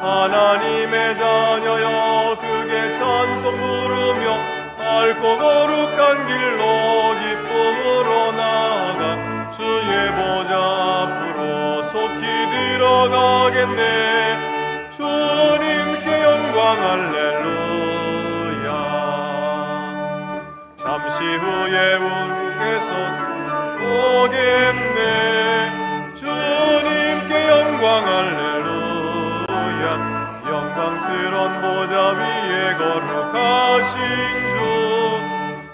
하나님의 자녀여 크게 찬송 부르며 밝고 거룩한 길로 기쁨으로 나아가 주의 보좌 앞으로 속히 들어가겠네. 주님께 영광 할렐루야. 잠시 후에 우리에서 오겠네. 주님께 영광 할렐루야. 영광스런 보좌 위에 거룩하신 주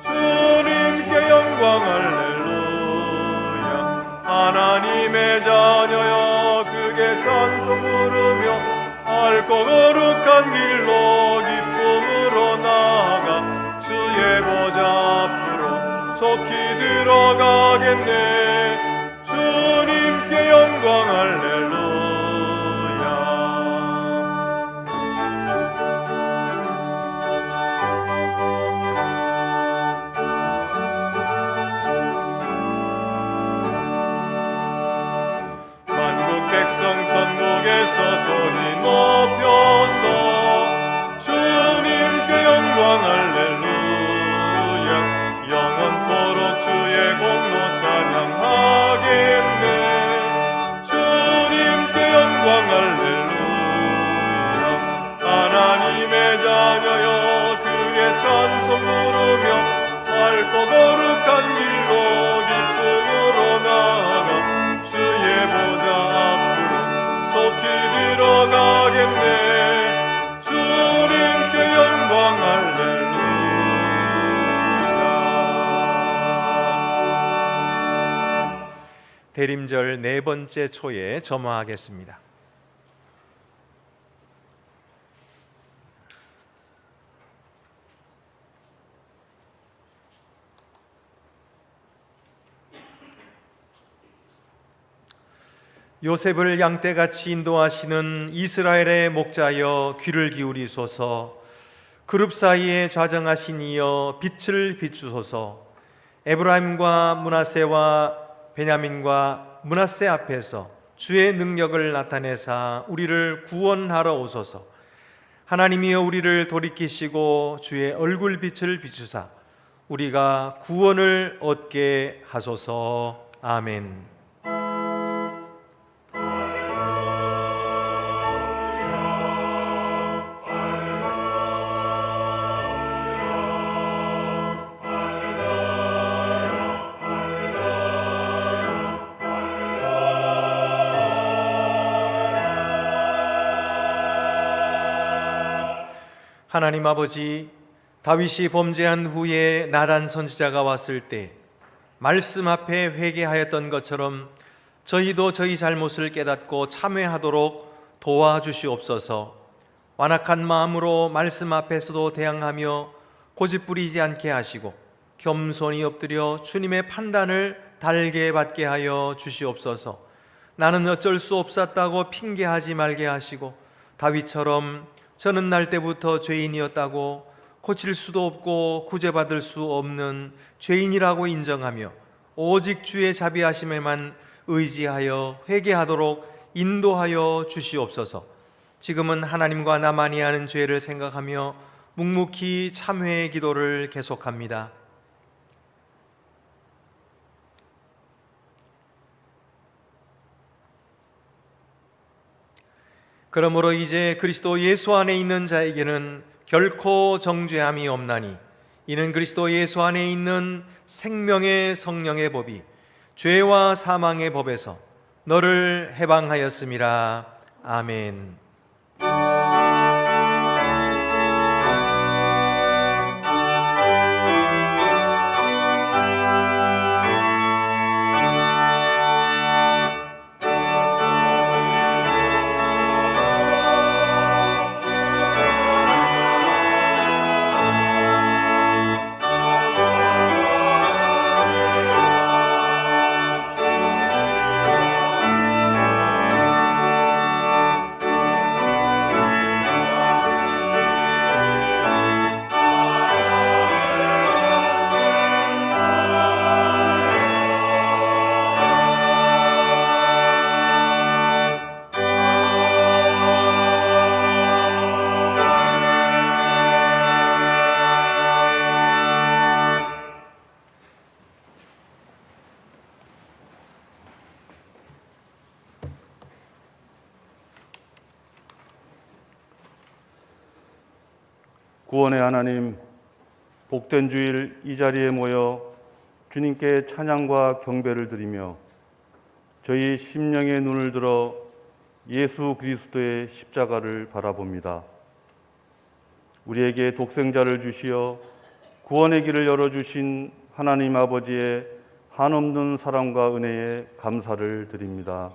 주님께 영광 할렐루야. 하나님의 자녀여 크게 찬송 부르며 밝고 거룩한 길로 기쁨으로 나아가 주의 보좌 앞으로 속히 들어가겠네. 주님께 영광 할렐루야. 천국에서 소리 높여서 주님께 영광 할렐루야. 영원토록 주의 공로 찬양하겠네. 주님께 영광 할렐루야. 하나님의 자녀여 그의 찬송 부르며 밝고 거룩한 길로 기쁨으로 나아가 주의 보좌 속히 들어가겠네. 주님께 영광 할렐루야. 대림절 네 번째 초에 점화하겠습니다. 요셉을 양떼같이 인도하시는 이스라엘의 목자여 귀를 기울이소서. 그룹 사이에 좌정하신 이여 빛을 비추소서. 에브라임과 므낫세와 베냐민과 므낫세 앞에서 주의 능력을 나타내사 우리를 구원하러 오소서. 하나님이여 우리를 돌이키시고 주의 얼굴 빛을 비추사 우리가 구원을 얻게 하소서. 아멘. 하나님 아버지, 다윗이 범죄한 후에 나단 선지자가 왔을 때 말씀 앞에 회개하였던 것처럼 저희도 저희 잘못을 깨닫고 참회하도록 도와주시옵소서. 완악한 마음으로 말씀 앞에서도 대항하며 고집부리지 않게 하시고 겸손히 엎드려 주님의 판단을 달게 받게 하여 주시옵소서. 나는 어쩔 수 없었다고 핑계하지 말게 하시고 다윗처럼 저는 날 때부터 죄인이었다고 고칠 수도 없고 구제받을 수 없는 죄인이라고 인정하며 오직 주의 자비하심에만 의지하여 회개하도록 인도하여 주시옵소서. 지금은 하나님과 나만이 하는 죄를 생각하며 묵묵히 참회의 기도를 계속합니다. 그러므로 이제 그리스도 예수 안에 있는 자에게는 결코 정죄함이 없나니 이는 그리스도 예수 안에 있는 생명의 성령의 법이 죄와 사망의 법에서 너를 해방하였음이라. 아멘. 구원의 하나님, 복된 주일 이 자리에 모여 주님께 찬양과 경배를 드리며 저희 심령의 눈을 들어 예수 그리스도의 십자가를 바라봅니다. 우리에게 독생자를 주시어 구원의 길을 열어주신 하나님 아버지의 한없는 사랑과 은혜에 감사를 드립니다.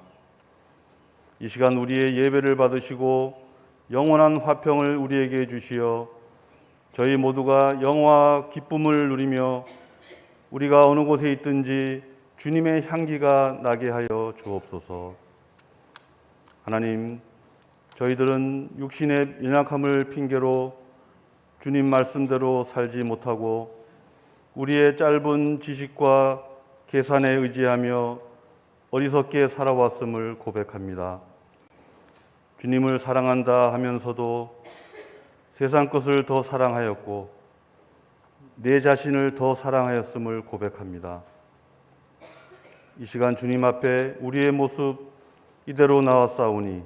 이 시간 우리의 예배를 받으시고 영원한 화평을 우리에게 주시어 저희 모두가 영화와 기쁨을 누리며 우리가 어느 곳에 있든지 주님의 향기가 나게 하여 주옵소서. 하나님, 저희들은 육신의 연약함을 핑계로 주님 말씀대로 살지 못하고 우리의 짧은 지식과 계산에 의지하며 어리석게 살아왔음을 고백합니다. 주님을 사랑한다 하면서도 세상 것을 더 사랑하였고 내 자신을 더 사랑하였음을 고백합니다. 이 시간 주님 앞에 우리의 모습 이대로 나왔사오니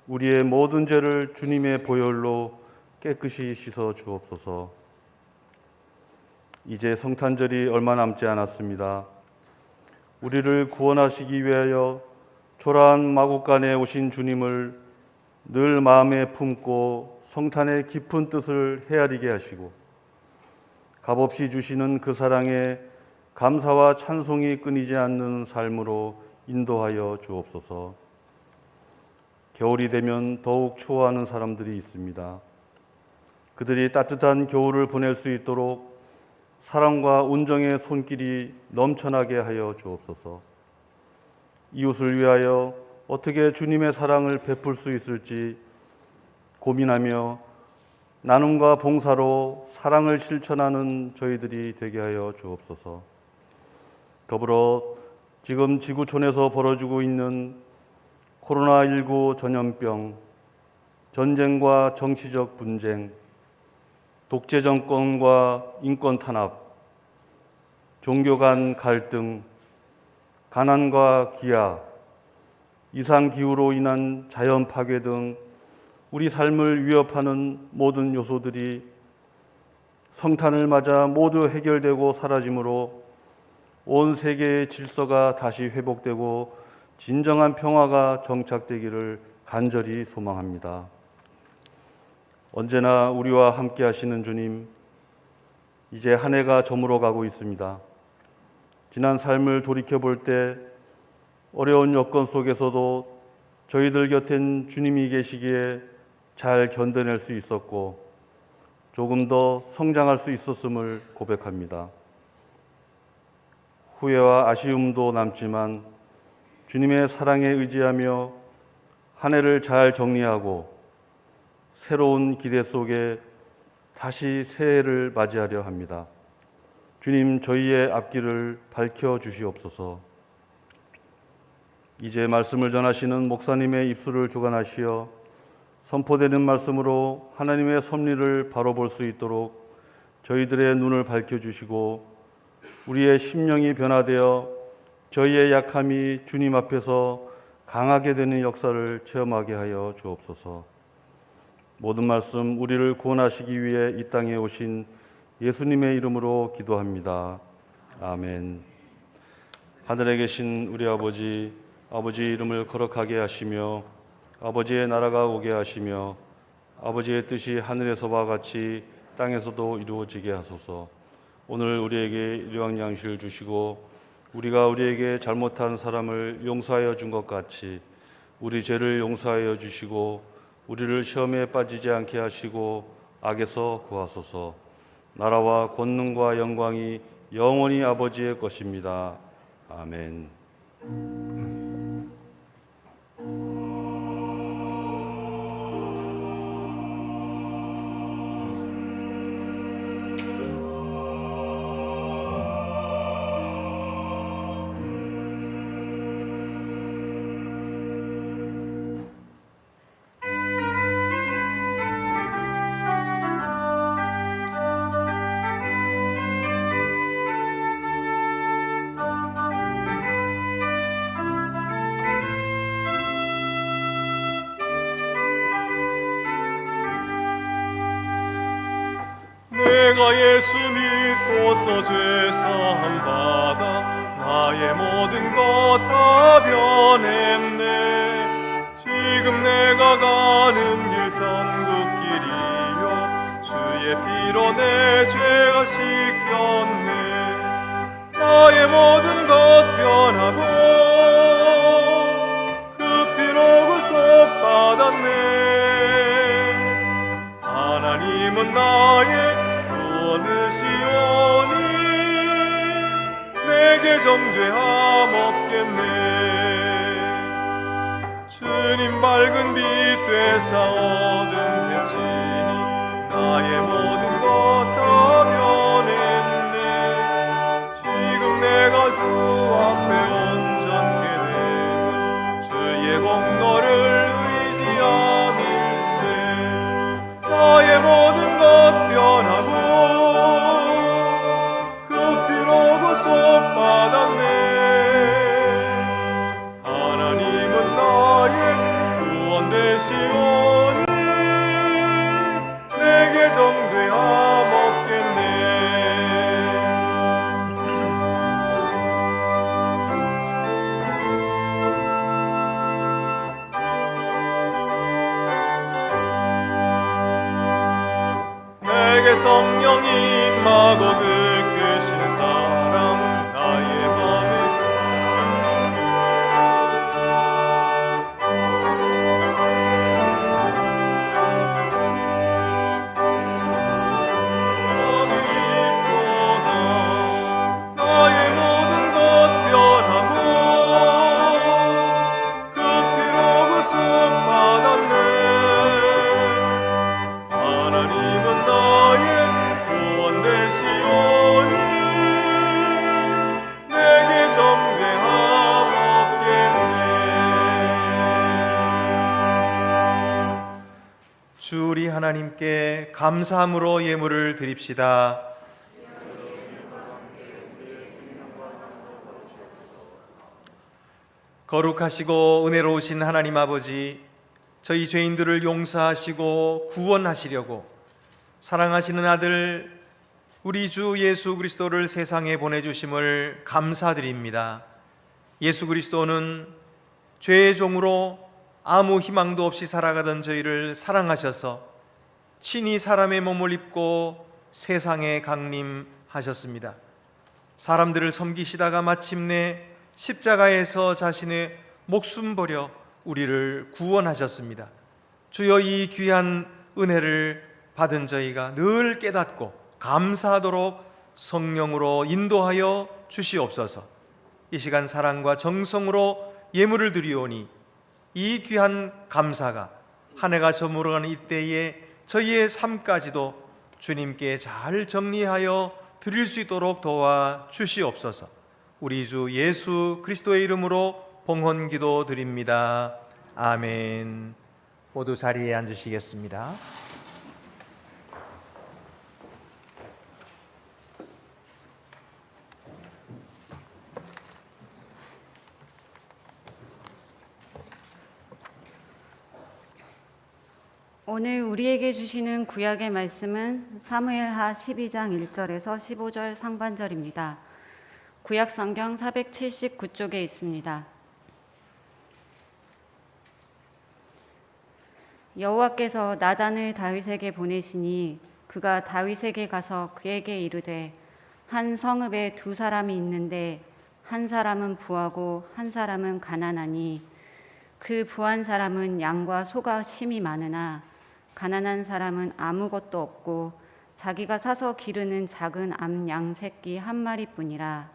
우리의 모든 죄를 주님의 보혈로 깨끗이 씻어 주옵소서. 이제 성탄절이 얼마 남지 않았습니다. 우리를 구원하시기 위하여 초라한 마국간에 오신 주님을 늘 마음에 품고 성탄의 깊은 뜻을 헤아리게 하시고 값없이 주시는 그 사랑에 감사와 찬송이 끊이지 않는 삶으로 인도하여 주옵소서. 겨울이 되면 더욱 추워하는 사람들이 있습니다. 그들이 따뜻한 겨울을 보낼 수 있도록 사랑과 온정의 손길이 넘쳐나게 하여 주옵소서. 이웃을 위하여 어떻게 주님의 사랑을 베풀 수 있을지 고민하며 나눔과 봉사로 사랑을 실천하는 저희들이 되게 하여 주옵소서. 더불어 지금 지구촌에서 벌어지고 있는 코로나19 전염병, 전쟁과 정치적 분쟁, 독재 정권과 인권 탄압, 종교 간 갈등, 가난과 기아, 이상기후로 인한 자연 파괴 등 우리 삶을 위협하는 모든 요소들이 성탄을 맞아 모두 해결되고 사라짐으로 온 세계의 질서가 다시 회복되고 진정한 평화가 정착되기를 간절히 소망합니다. 언제나 우리와 함께 하시는 주님, 이제 한 해가 저물어 가고 있습니다. 지난 삶을 돌이켜볼 때 어려운 여건 속에서도 저희들 곁엔 주님이 계시기에 잘 견뎌낼 수 있었고 조금 더 성장할 수 있었음을 고백합니다. 후회와 아쉬움도 남지만 주님의 사랑에 의지하며 한 해를 잘 정리하고 새로운 기대 속에 다시 새해를 맞이하려 합니다. 주님, 저희의 앞길을 밝혀 주시옵소서. 이제 말씀을 전하시는 목사님의 입술을 주관하시어 선포되는 말씀으로 하나님의 섭리를 바로 볼 수 있도록 저희들의 눈을 밝혀 주시고 우리의 심령이 변화되어 저희의 약함이 주님 앞에서 강하게 되는 역사를 체험하게 하여 주옵소서. 모든 말씀 우리를 구원하시기 위해 이 땅에 오신 예수님의 이름으로 기도합니다. 아멘. 하늘에 계신 우리 아버지, 아버지의 이름을 거룩하게 하시며 아버지의 나라가 오게 하시며 아버지의 뜻이 하늘에서와 같이 땅에서도 이루어지게 하소서. 오늘 우리에게 일용할 양식을 주시고 우리가 우리에게 잘못한 사람을 용서하여 준 것 같이 우리 죄를 용서하여 주시고 우리를 시험에 빠지지 않게 하시고 악에서 구하소서. 나라와 권능과 영광이 영원히 아버지의 것입니다. 아멘. 내가 예수 믿고서 죄사함 받아 나의 모든 것 다 변했네. 지금 내가 가는 길 천국길이요 주의 피로 내 죄가 씻겼네. 나의 모든 것 변하고 그 피로 구속 받았네. 하나님은 나의 구원이시오니 내게 정죄함 없겠네. 주님 밝은 빛 되사 어둠 해치니 나의 모든 것 다 변했네. 지금 내가 주 앞에 온전케 되고 주의 공로를 의지함일세. 나의 모든 것 변하고 그 피로 구속 받았네. 하나님은 나의 구원 되시오니 내게 정죄함 없겠네. 내게 성령이 임하고 그 크신 사랑 나의 맘에 이쁘다. 나의 모든 것 변하고 그 피로 구속 받았네. 하나님은 나의 구원 되시오니 내게 정죄함 없겠네. 주 우리 하나님께 감사함으로 예물을 드립시다. 거룩하시고 은혜로우신 하나님 아버지, 저희 죄인들을 용서하시고 구원하시려고 사랑하시는 아들 우리 주 예수 그리스도를 세상에 보내주심을 감사드립니다. 예수 그리스도는 죄의 종으로 아무 희망도 없이 살아가던 저희를 사랑하셔서 친히 사람의 몸을 입고 세상에 강림하셨습니다. 사람들을 섬기시다가 마침내 십자가에서 자신의 목숨 버려 우리를 구원하셨습니다. 주여, 이 귀한 은혜를 받은 저희가 늘 깨닫고 감사하도록 성령으로 인도하여 주시옵소서. 이 시간 사랑과 정성으로 예물을 드리오니 이 귀한 감사가 한 해가 저물어가는 이때에 저희의 삶까지도 주님께 잘 정리하여 드릴 수 있도록 도와 주시옵소서. 우리 주 예수 그리스도의 이름으로 봉헌기도 드립니다. 아멘. 모두 자리에 앉으시겠습니다. 오늘 우리에게 주시는 구약의 말씀은 사무엘하 12장 1절에서 15절 상반절입니다. 구약 성경 479쪽에 있습니다. 여호와께서 나단을 다윗에게 보내시니 그가 다윗에게 가서 그에게 이르되 한 성읍에 두 사람이 있는데 한 사람은 부하고 한 사람은 가난하니 그 부한 사람은 양과 소가 심이 많으나 가난한 사람은 아무것도 없고 자기가 사서 기르는 작은 암양 새끼 한 마리뿐이라.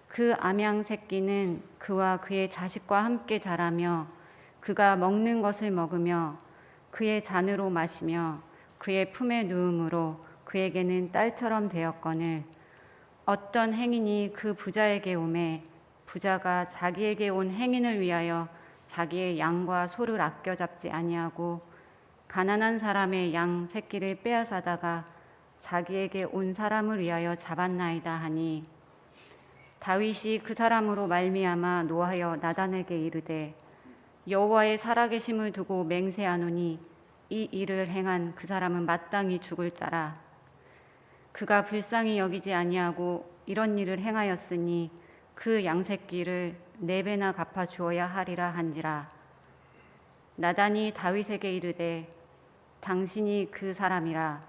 그 암양 새끼는 그와 그의 자식과 함께 자라며 그가 먹는 것을 먹으며 그의 잔으로 마시며 그의 품에 누움으로 그에게는 딸처럼 되었거늘 어떤 행인이 그 부자에게 오매 부자가 자기에게 온 행인을 위하여 자기의 양과 소를 아껴 잡지 아니하고 가난한 사람의 양 새끼를 빼앗아다가 자기에게 온 사람을 위하여 잡았나이다 하니 다윗이 그 사람으로 말미암아 노하여 나단에게 이르되 여호와의 살아계심을 두고 맹세하노니 이 일을 행한 그 사람은 마땅히 죽을 자라. 그가 불쌍히 여기지 아니하고 이런 일을 행하였으니 그 양새끼를 4배나 갚아 주어야 하리라 한지라. 나단이 다윗에게 이르되 당신이 그 사람이라.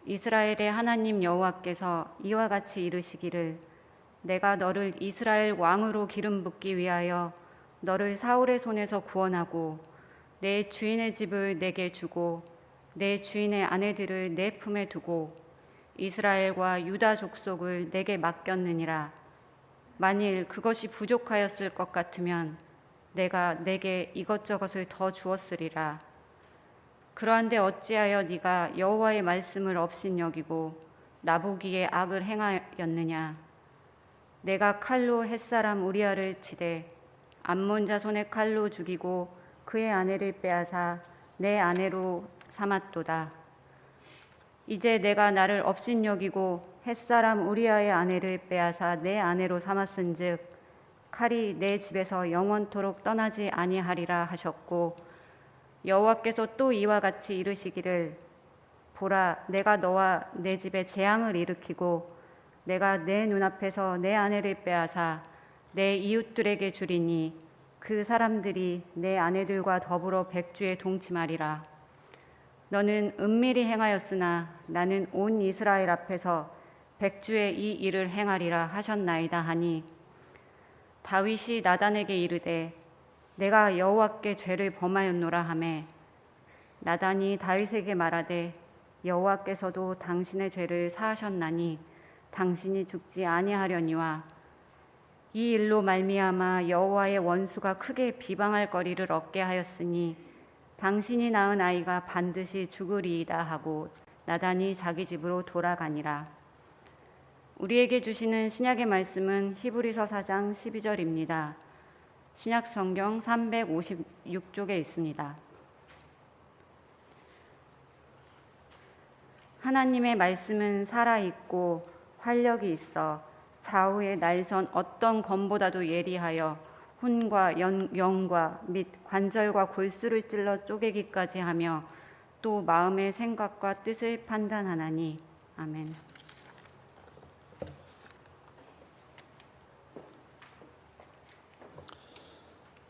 이스라엘의 하나님 여호와께서 이와 같이 이르시기를 내가 너를 이스라엘 왕으로 기름 붓기 위하여 너를 사울의 손에서 구원하고 내 주인의 집을 내게 주고 내 주인의 아내들을 내 품에 두고 이스라엘과 유다 족속을 내게 맡겼느니라. 만일 그것이 부족하였을 것 같으면 내가 내게 이것저것을 더 주었으리라. 그러한데 어찌하여 네가 여호와의 말씀을 업신여기고 나보기에 악을 행하였느냐. 내가 칼로 햇사람 우리아를 치되 암몬 자손의 칼로 죽이고 그의 아내를 빼앗아 내 아내로 삼았도다. 이제 내가 나를 업신여기고 햇사람 우리아의 아내를 빼앗아 내 아내로 삼았은즉 칼이 내 집에서 영원토록 떠나지 아니하리라 하셨고 여호와께서 또 이와 같이 이르시기를 보라 내가 너와 내 집에 재앙을 일으키고 내가 내 눈앞에서 내 아내를 빼앗아 내 이웃들에게 주리니 그 사람들이 내 아내들과 더불어 백주에 동침하리라. 너는 은밀히 행하였으나 나는 온 이스라엘 앞에서 백주의 이 일을 행하리라 하셨나이다 하니 다윗이 나단에게 이르되 내가 여호와께 죄를 범하였노라 하매 나단이 다윗에게 말하되 여호와께서도 당신의 죄를 사하셨나니 당신이 죽지 아니하려니와 이 일로 말미암아 여호와의 원수가 크게 비방할 거리를 얻게 하였으니 당신이 낳은 아이가 반드시 죽으리이다 하고 나단이 자기 집으로 돌아가니라. 우리에게 주시는 신약의 말씀은 히브리서 4장 12절입니다. 신약 성경 356쪽에 있습니다. 하나님의 말씀은 살아있고 활력이 있어 좌우의 날선 어떤 검보다도 예리하여 혼과 영과 및 관절과 골수를 찔러 쪼개기까지 하며 또 마음의 생각과 뜻을 판단하나니. 아멘.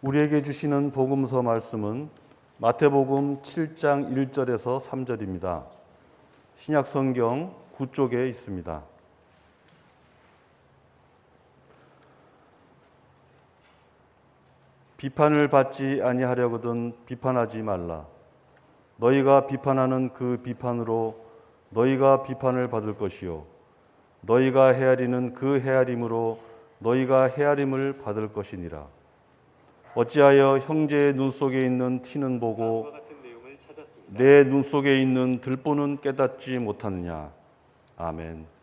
우리에게 주시는 복음서 말씀은 마태복음 7장 1절에서 3절입니다. 신약 성경 9쪽에 있습니다. 비판을 받지 아니하려거든 비판하지 말라. 너희가 비판하는 그 비판으로 너희가 비판을 받을 것이요 너희가 헤아리는 그 헤아림으로 너희가 헤아림을 받을 것이니라. 어찌하여 형제의 눈 속에 있는 티는 보고 내 눈 속에 있는 들보는 깨닫지 못하느냐. 아멘.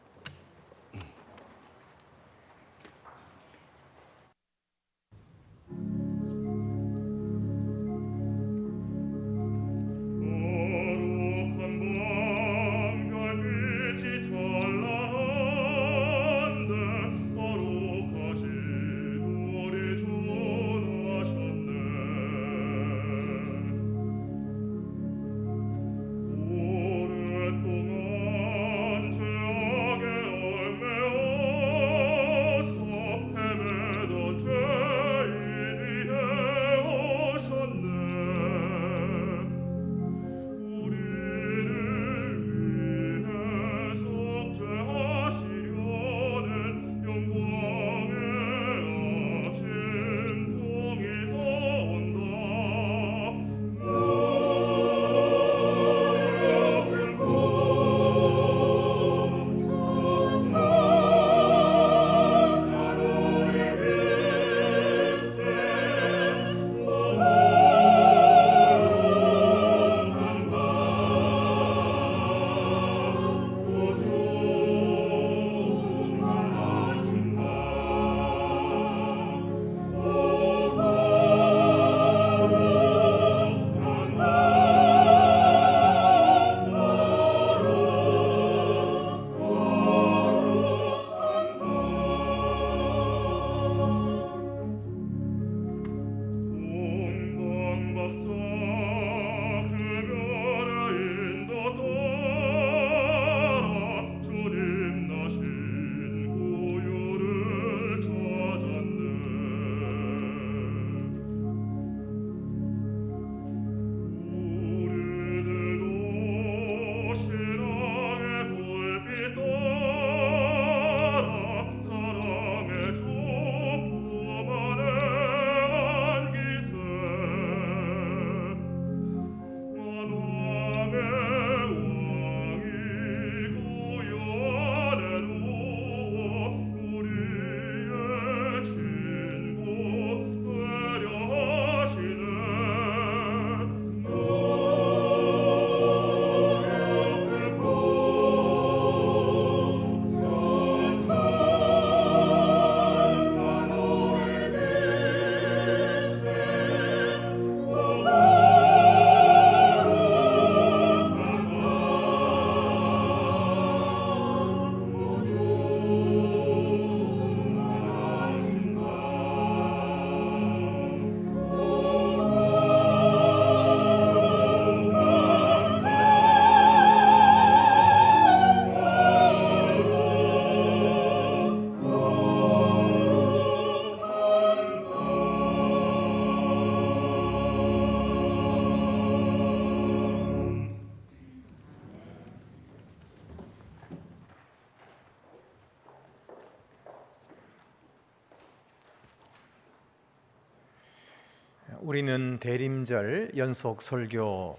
우리는 대림절 연속 설교로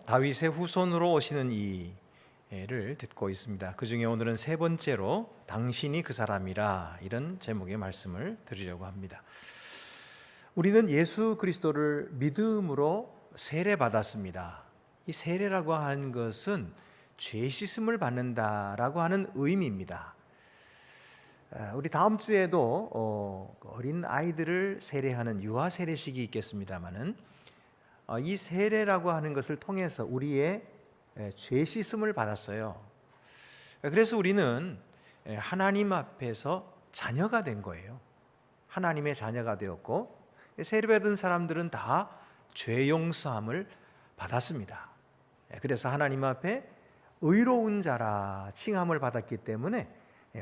다윗의 후손으로 오시는 이를 듣고 있습니다. 그 중에 오늘은 세 번째로 당신이 그 사람이라, 이런 제목의 말씀을 드리려고 합니다. 우리는 예수 그리스도를 믿음으로 세례받았습니다. 이 세례라고 하는 것은 죄 씻음을 받는다라고 하는 의미입니다. 우리 다음 주에도 어린 아이들을 세례하는 유아 세례식이 있겠습니다마는 이 세례라고 하는 것을 통해서 우리의 죄 씻음을 받았어요. 그래서 우리는 하나님 앞에서 자녀가 된 거예요. 하나님의 자녀가 되었고, 세례받은 사람들은 다 죄 용서함을 받았습니다. 그래서 하나님 앞에 의로운 자라 칭함을 받았기 때문에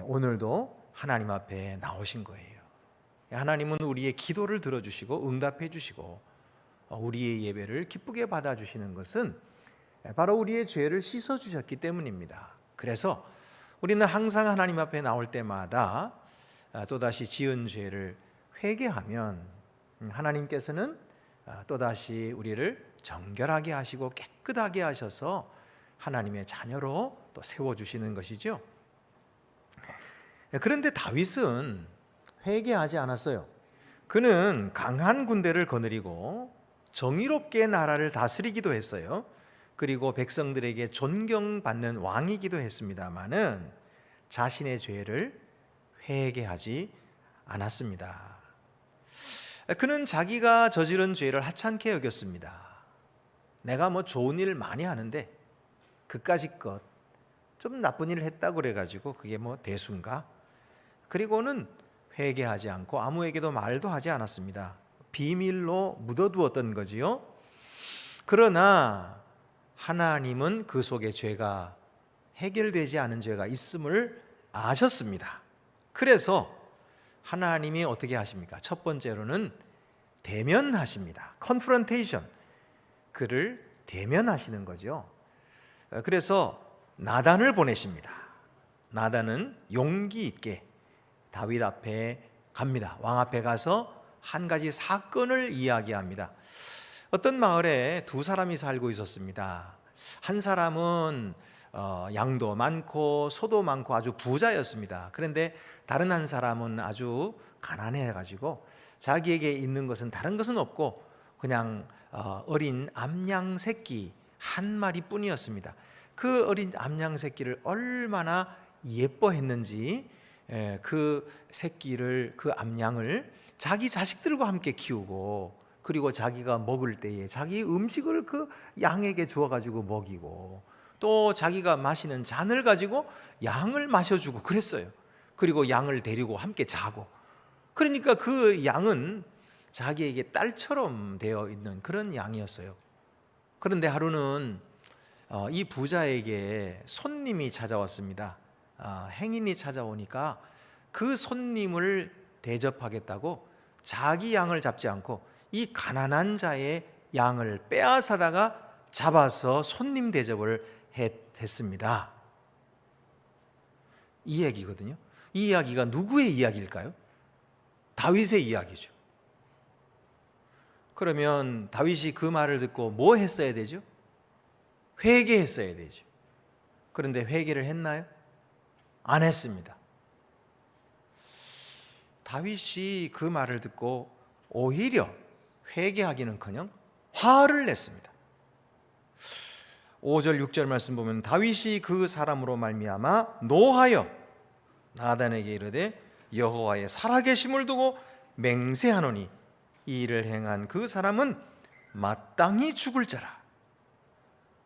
오늘도 하나님 앞에 나오신 거예요. 하나님은 우리의 기도를 들어주시고 응답해 주시고 우리의 예배를 기쁘게 받아주시는 것은 바로 우리의 죄를 씻어주셨기 때문입니다. 그래서 우리는 항상 하나님 앞에 나올 때마다 또다시 지은 죄를 회개하면 하나님께서는 또다시 우리를 정결하게 하시고 깨끗하게 하셔서 하나님의 자녀로 또 세워주시는 것이죠. 그런데 다윗은 회개하지 않았어요. 그는 강한 군대를 거느리고 정의롭게 나라를 다스리기도 했어요. 그리고 백성들에게 존경받는 왕이기도 했습니다마는 자신의 죄를 회개하지 않았습니다. 그는 자기가 저지른 죄를 하찮게 여겼습니다. 내가 뭐 좋은 일 많이 하는데 그까짓 것 좀 나쁜 일을 했다고 그래가지고 그게 뭐 대수인가? 그리고는 회개하지 않고 아무에게도 말도 하지 않았습니다. 비밀로 묻어두었던 거지요. 그러나 하나님은 그 속에 죄가 해결되지 않은 죄가 있음을 아셨습니다. 그래서 하나님이 어떻게 하십니까? 첫 번째로는 대면하십니다. 컨프런테이션. 그를 대면하시는 거죠. 그래서 나단을 보내십니다. 나단은 용기 있게 다윗 앞에 갑니다. 왕 앞에 가서 한 가지 사건을 이야기합니다. 어떤 마을에 두 사람이 살고 있었습니다. 한 사람은 양도 많고 소도 많고 아주 부자였습니다. 그런데 다른 한 사람은 아주 가난해가지고 자기에게 있는 것은 다른 것은 없고 그냥 어린 암양 새끼 한 마리뿐이었습니다. 그 어린 암양 새끼를 얼마나 예뻐했는지 그 새끼를, 그 암양을 자기 자식들과 함께 키우고, 그리고 자기가 먹을 때에 자기 음식을 그 양에게 주어가지고 먹이고, 또 자기가 마시는 잔을 가지고 양을 마셔주고 그랬어요. 그리고 양을 데리고 함께 자고. 그러니까 그 양은 자기에게 딸처럼 되어 있는 그런 양이었어요. 그런데 하루는 이 부자에게 손님이 찾아왔습니다. 행인이 찾아오니까 그 손님을 대접하겠다고 자기 양을 잡지 않고 이 가난한 자의 양을 빼앗아다가 잡아서 손님 대접을 했습니다. 이 얘기거든요. 이 이야기가 누구의 이야기일까요? 다윗의 이야기죠. 그러면 다윗이 그 말을 듣고 뭐 했어야 되죠? 회개했어야 되죠. 그런데 회개를 했나요? 안 했습니다. 다윗이 그 말을 듣고 오히려 회개하기는커녕 화를 냈습니다. 5절 6절 말씀 보면 다윗이 그 사람으로 말미암아 노하여 나단에게 이르되 여호와의 살아계심을 두고 맹세하노니 이 일을 행한 그 사람은 마땅히 죽을 자라.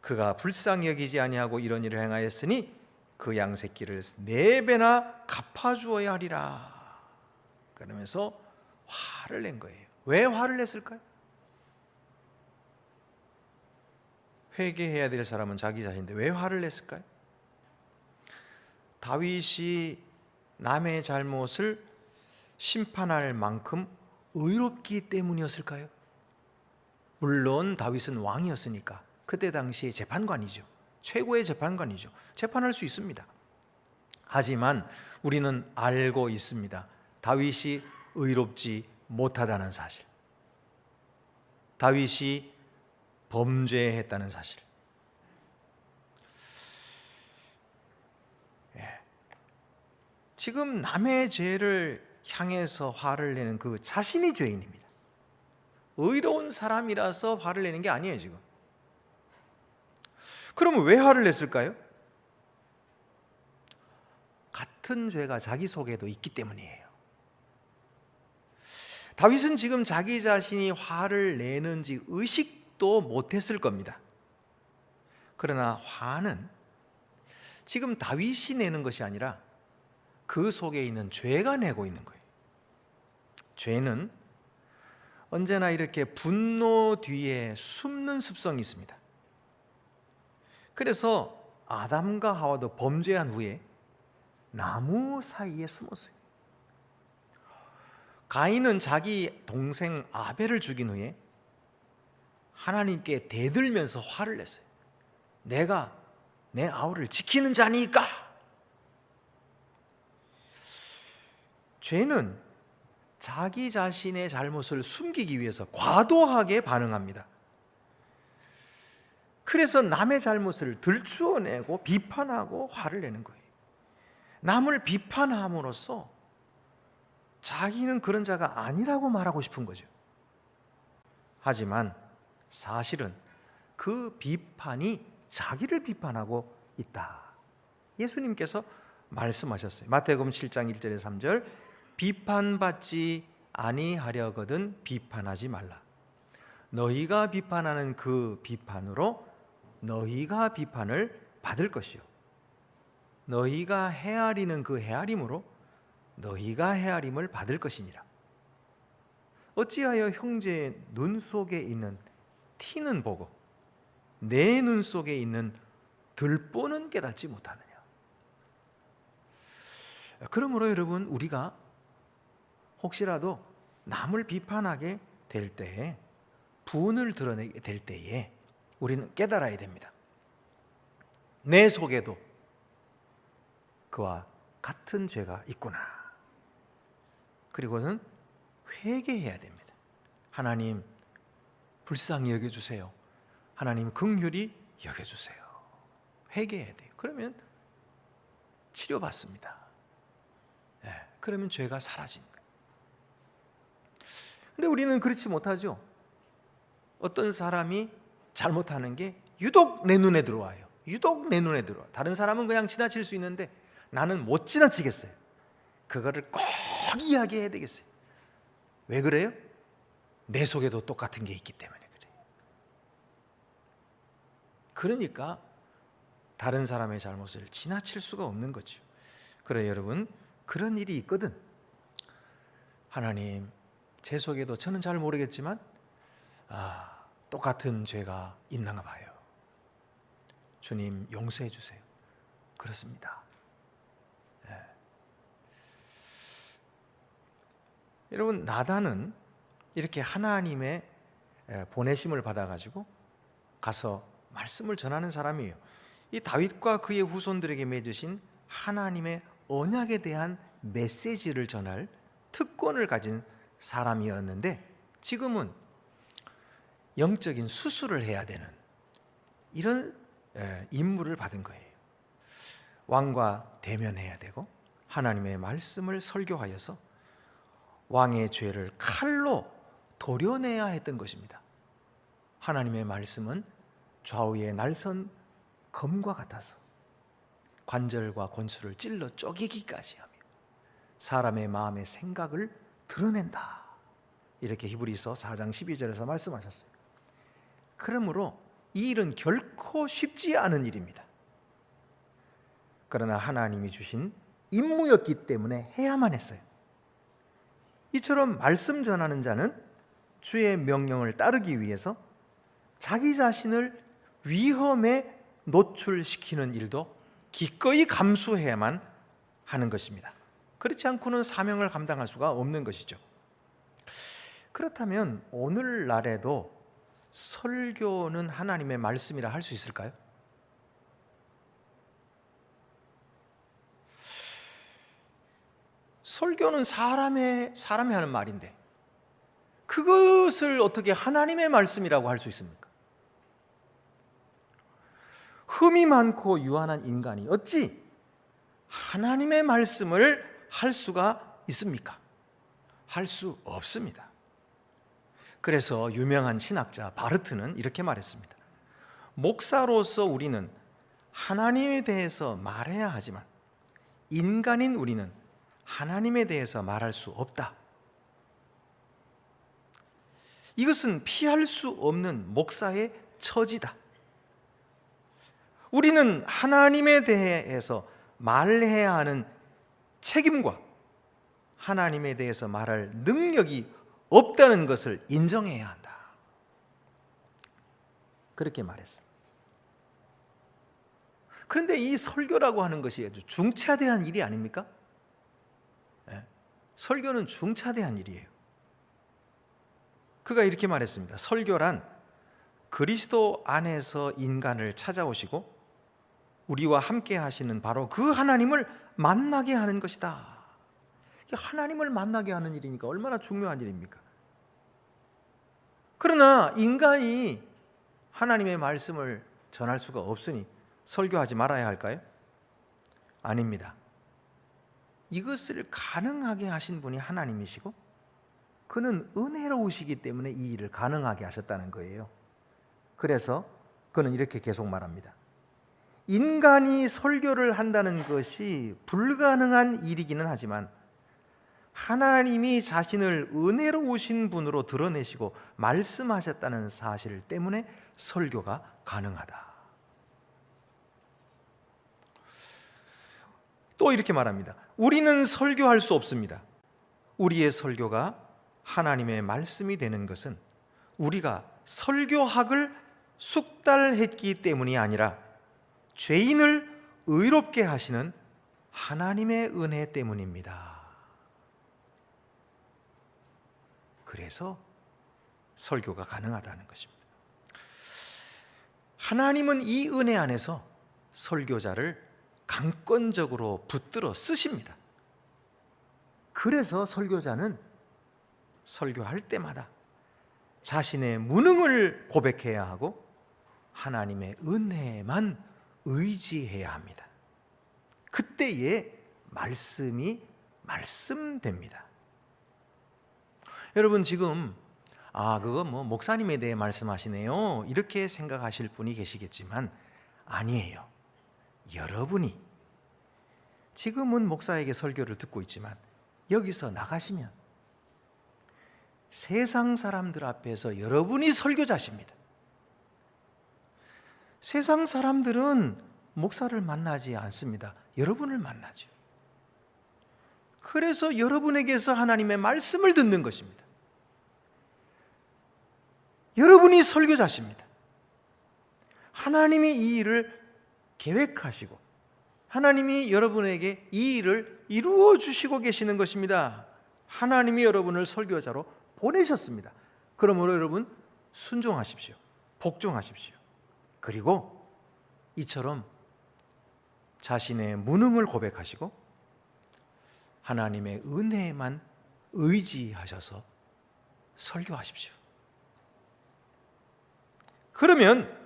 그가 불쌍히 여기지 아니하고 이런 일을 행하였으니 그 양새끼를 4배나 갚아주어야 하리라. 그러면서 화를 낸 거예요. 왜 화를 냈을까요? 회개해야 될 사람은 자기 자신인데 왜 화를 냈을까요? 다윗이 남의 잘못을 심판할 만큼 의롭기 때문이었을까요? 물론 다윗은 왕이었으니까 그때 당시에 재판관이죠. 최고의 재판관이죠. 재판할 수 있습니다. 하지만 우리는 알고 있습니다. 다윗이 의롭지 못하다는 사실, 다윗이 범죄했다는 사실. 지금 남의 죄를 향해서 화를 내는 그 자신이 죄인입니다. 의로운 사람이라서 화를 내는 게 아니에요 지금. 그러면 왜 화를 냈을까요? 같은 죄가 자기 속에도 있기 때문이에요. 다윗은 지금 자기 자신이 화를 내는지 의식도 못했을 겁니다. 그러나 화는 지금 다윗이 내는 것이 아니라 그 속에 있는 죄가 내고 있는 거예요. 죄는 언제나 이렇게 분노 뒤에 숨는 습성이 있습니다. 그래서 아담과 하와도 범죄한 후에 나무 사이에 숨었어요. 가인은 자기 동생 아벨을 죽인 후에 하나님께 대들면서 화를 냈어요. 내가 내 아우를 지키는 자니까. 죄는 자기 자신의 잘못을 숨기기 위해서 과도하게 반응합니다. 그래서 남의 잘못을 들추어내고 비판하고 화를 내는 거예요. 남을 비판함으로써 자기는 그런 자가 아니라고 말하고 싶은 거죠. 하지만 사실은 그 비판이 자기를 비판하고 있다. 예수님께서 말씀하셨어요. 마태복음 7장 1절에 3절, 비판받지 아니하려거든 비판하지 말라. 너희가 비판하는 그 비판으로 너희가 비판을 받을 것이요, 너희가 헤아리는 그 헤아림으로 너희가 헤아림을 받을 것이니라. 어찌하여 형제의 눈 속에 있는 티는 보고 내 눈 속에 있는 들보는 깨닫지 못하느냐. 그러므로 여러분, 우리가 혹시라도 남을 비판하게 될 때에, 분을 드러내게 될 때에 우리는 깨달아야 됩니다. 내 속에도 그와 같은 죄가 있구나. 그리고는 회개해야 됩니다. 하나님 불쌍히 여겨주세요. 하나님 긍휼히 여겨주세요. 회개해야 돼요. 그러면 치료받습니다. 그러면 죄가 사라진 거예요. 근데 우리는 그렇지 못하죠. 어떤 사람이 잘못하는 게 유독 내 눈에 들어와요. 유독 내 눈에 들어와요. 다른 사람은 그냥 지나칠 수 있는데 나는 못 지나치겠어요. 그거를 꼭 이야기해야 되겠어요. 왜 그래요? 내 속에도 똑같은 게 있기 때문에 그래요. 그러니까 다른 사람의 잘못을 지나칠 수가 없는 거죠. 그래 여러분, 그런 일이 있거든. 하나님, 제 속에도 저는 잘 모르겠지만 똑같은 죄가 있는가 봐요. 주님 용서해 주세요. 그렇습니다. 여러분, 나단은 이렇게 하나님의 보내심을 받아가지고 가서 말씀을 전하는 사람이에요. 이 다윗과 그의 후손들에게 맺으신 하나님의 언약에 대한 메시지를 전할 특권을 가진 사람이었는데, 지금은 영적인 수술을 해야 되는 이런 임무를 받은 거예요. 왕과 대면해야 되고 하나님의 말씀을 설교하여서 왕의 죄를 칼로 도려내야 했던 것입니다. 하나님의 말씀은 좌우의 날선 검과 같아서 관절과 권수를 찔러 쪼개기까지 하며 사람의 마음의 생각을 드러낸다. 이렇게 히브리서 4장 12절에서 말씀하셨어요. 그러므로 이 일은 결코 쉽지 않은 일입니다. 그러나 하나님이 주신 임무였기 때문에 해야만 했어요. 이처럼 말씀 전하는 자는 주의 명령을 따르기 위해서 자기 자신을 위험에 노출시키는 일도 기꺼이 감수해야만 하는 것입니다. 그렇지 않고는 사명을 감당할 수가 없는 것이죠. 그렇다면 오늘날에도 설교는 하나님의 말씀이라 할 수 있을까요? 설교는 사람이 하는 말인데 그것을 어떻게 하나님의 말씀이라고 할 수 있습니까? 흠이 많고 유한한 인간이 어찌 하나님의 말씀을 할 수가 있습니까? 할 수 없습니다. 그래서 유명한 신학자 바르트는 이렇게 말했습니다. 목사로서 우리는 하나님에 대해서 말해야 하지만 인간인 우리는 하나님에 대해서 말할 수 없다. 이것은 피할 수 없는 목사의 처지다. 우리는 하나님에 대해서 말해야 하는 책임과 하나님에 대해서 말할 능력이 없다는 것을 인정해야 한다. 그렇게 말했습니다. 그런데 이 설교라고 하는 것이 아주 중차대한 일이 아닙니까? 설교는 중차대한 일이에요. 그가 이렇게 말했습니다. 설교란 그리스도 안에서 인간을 찾아오시고 우리와 함께 하시는 바로 그 하나님을 만나게 하는 것이다. 하나님을 만나게 하는 일이니까 얼마나 중요한 일입니까? 그러나 인간이 하나님의 말씀을 전할 수가 없으니 설교하지 말아야 할까요? 아닙니다. 이것을 가능하게 하신 분이 하나님이시고 그는 은혜로우시기 때문에 이 일을 가능하게 하셨다는 거예요. 그래서 그는 이렇게 계속 말합니다. 인간이 설교를 한다는 것이 불가능한 일이기는 하지만 하나님이 자신을 은혜로우신 분으로 드러내시고 말씀하셨다는 사실 때문에 설교가 가능하다. 또 이렇게 말합니다. 우리는 설교할 수 없습니다. 우리의 설교가 하나님의 말씀이 되는 것은 우리가 설교학을 숙달했기 때문이 아니라 죄인을 의롭게 하시는 하나님의 은혜 때문입니다. 그래서 설교가 가능하다는 것입니다. 하나님은 이 은혜 안에서 설교자를 강권적으로 붙들어 쓰십니다. 그래서 설교자는 설교할 때마다 자신의 무능을 고백해야 하고 하나님의 은혜만 의지해야 합니다. 그때에 말씀이 말씀됩니다. 여러분 지금 그거 목사님에 대해 말씀하시네요 이렇게 생각하실 분이 계시겠지만 아니에요. 여러분이 지금은 목사에게 설교를 듣고 있지만 여기서 나가시면 세상 사람들 앞에서 여러분이 설교자십니다. 세상 사람들은 목사를 만나지 않습니다. 여러분을 만나죠. 그래서 여러분에게서 하나님의 말씀을 듣는 것입니다. 여러분이 설교자십니다. 하나님이 이 일을 계획하시고 하나님이 여러분에게 이 일을 이루어 주시고 계시는 것입니다. 하나님이 여러분을 설교자로 보내셨습니다. 그러므로 여러분 순종하십시오. 복종하십시오. 그리고 이처럼 자신의 무능을 고백하시고 하나님의 은혜에만 의지하셔서 설교하십시오. 그러면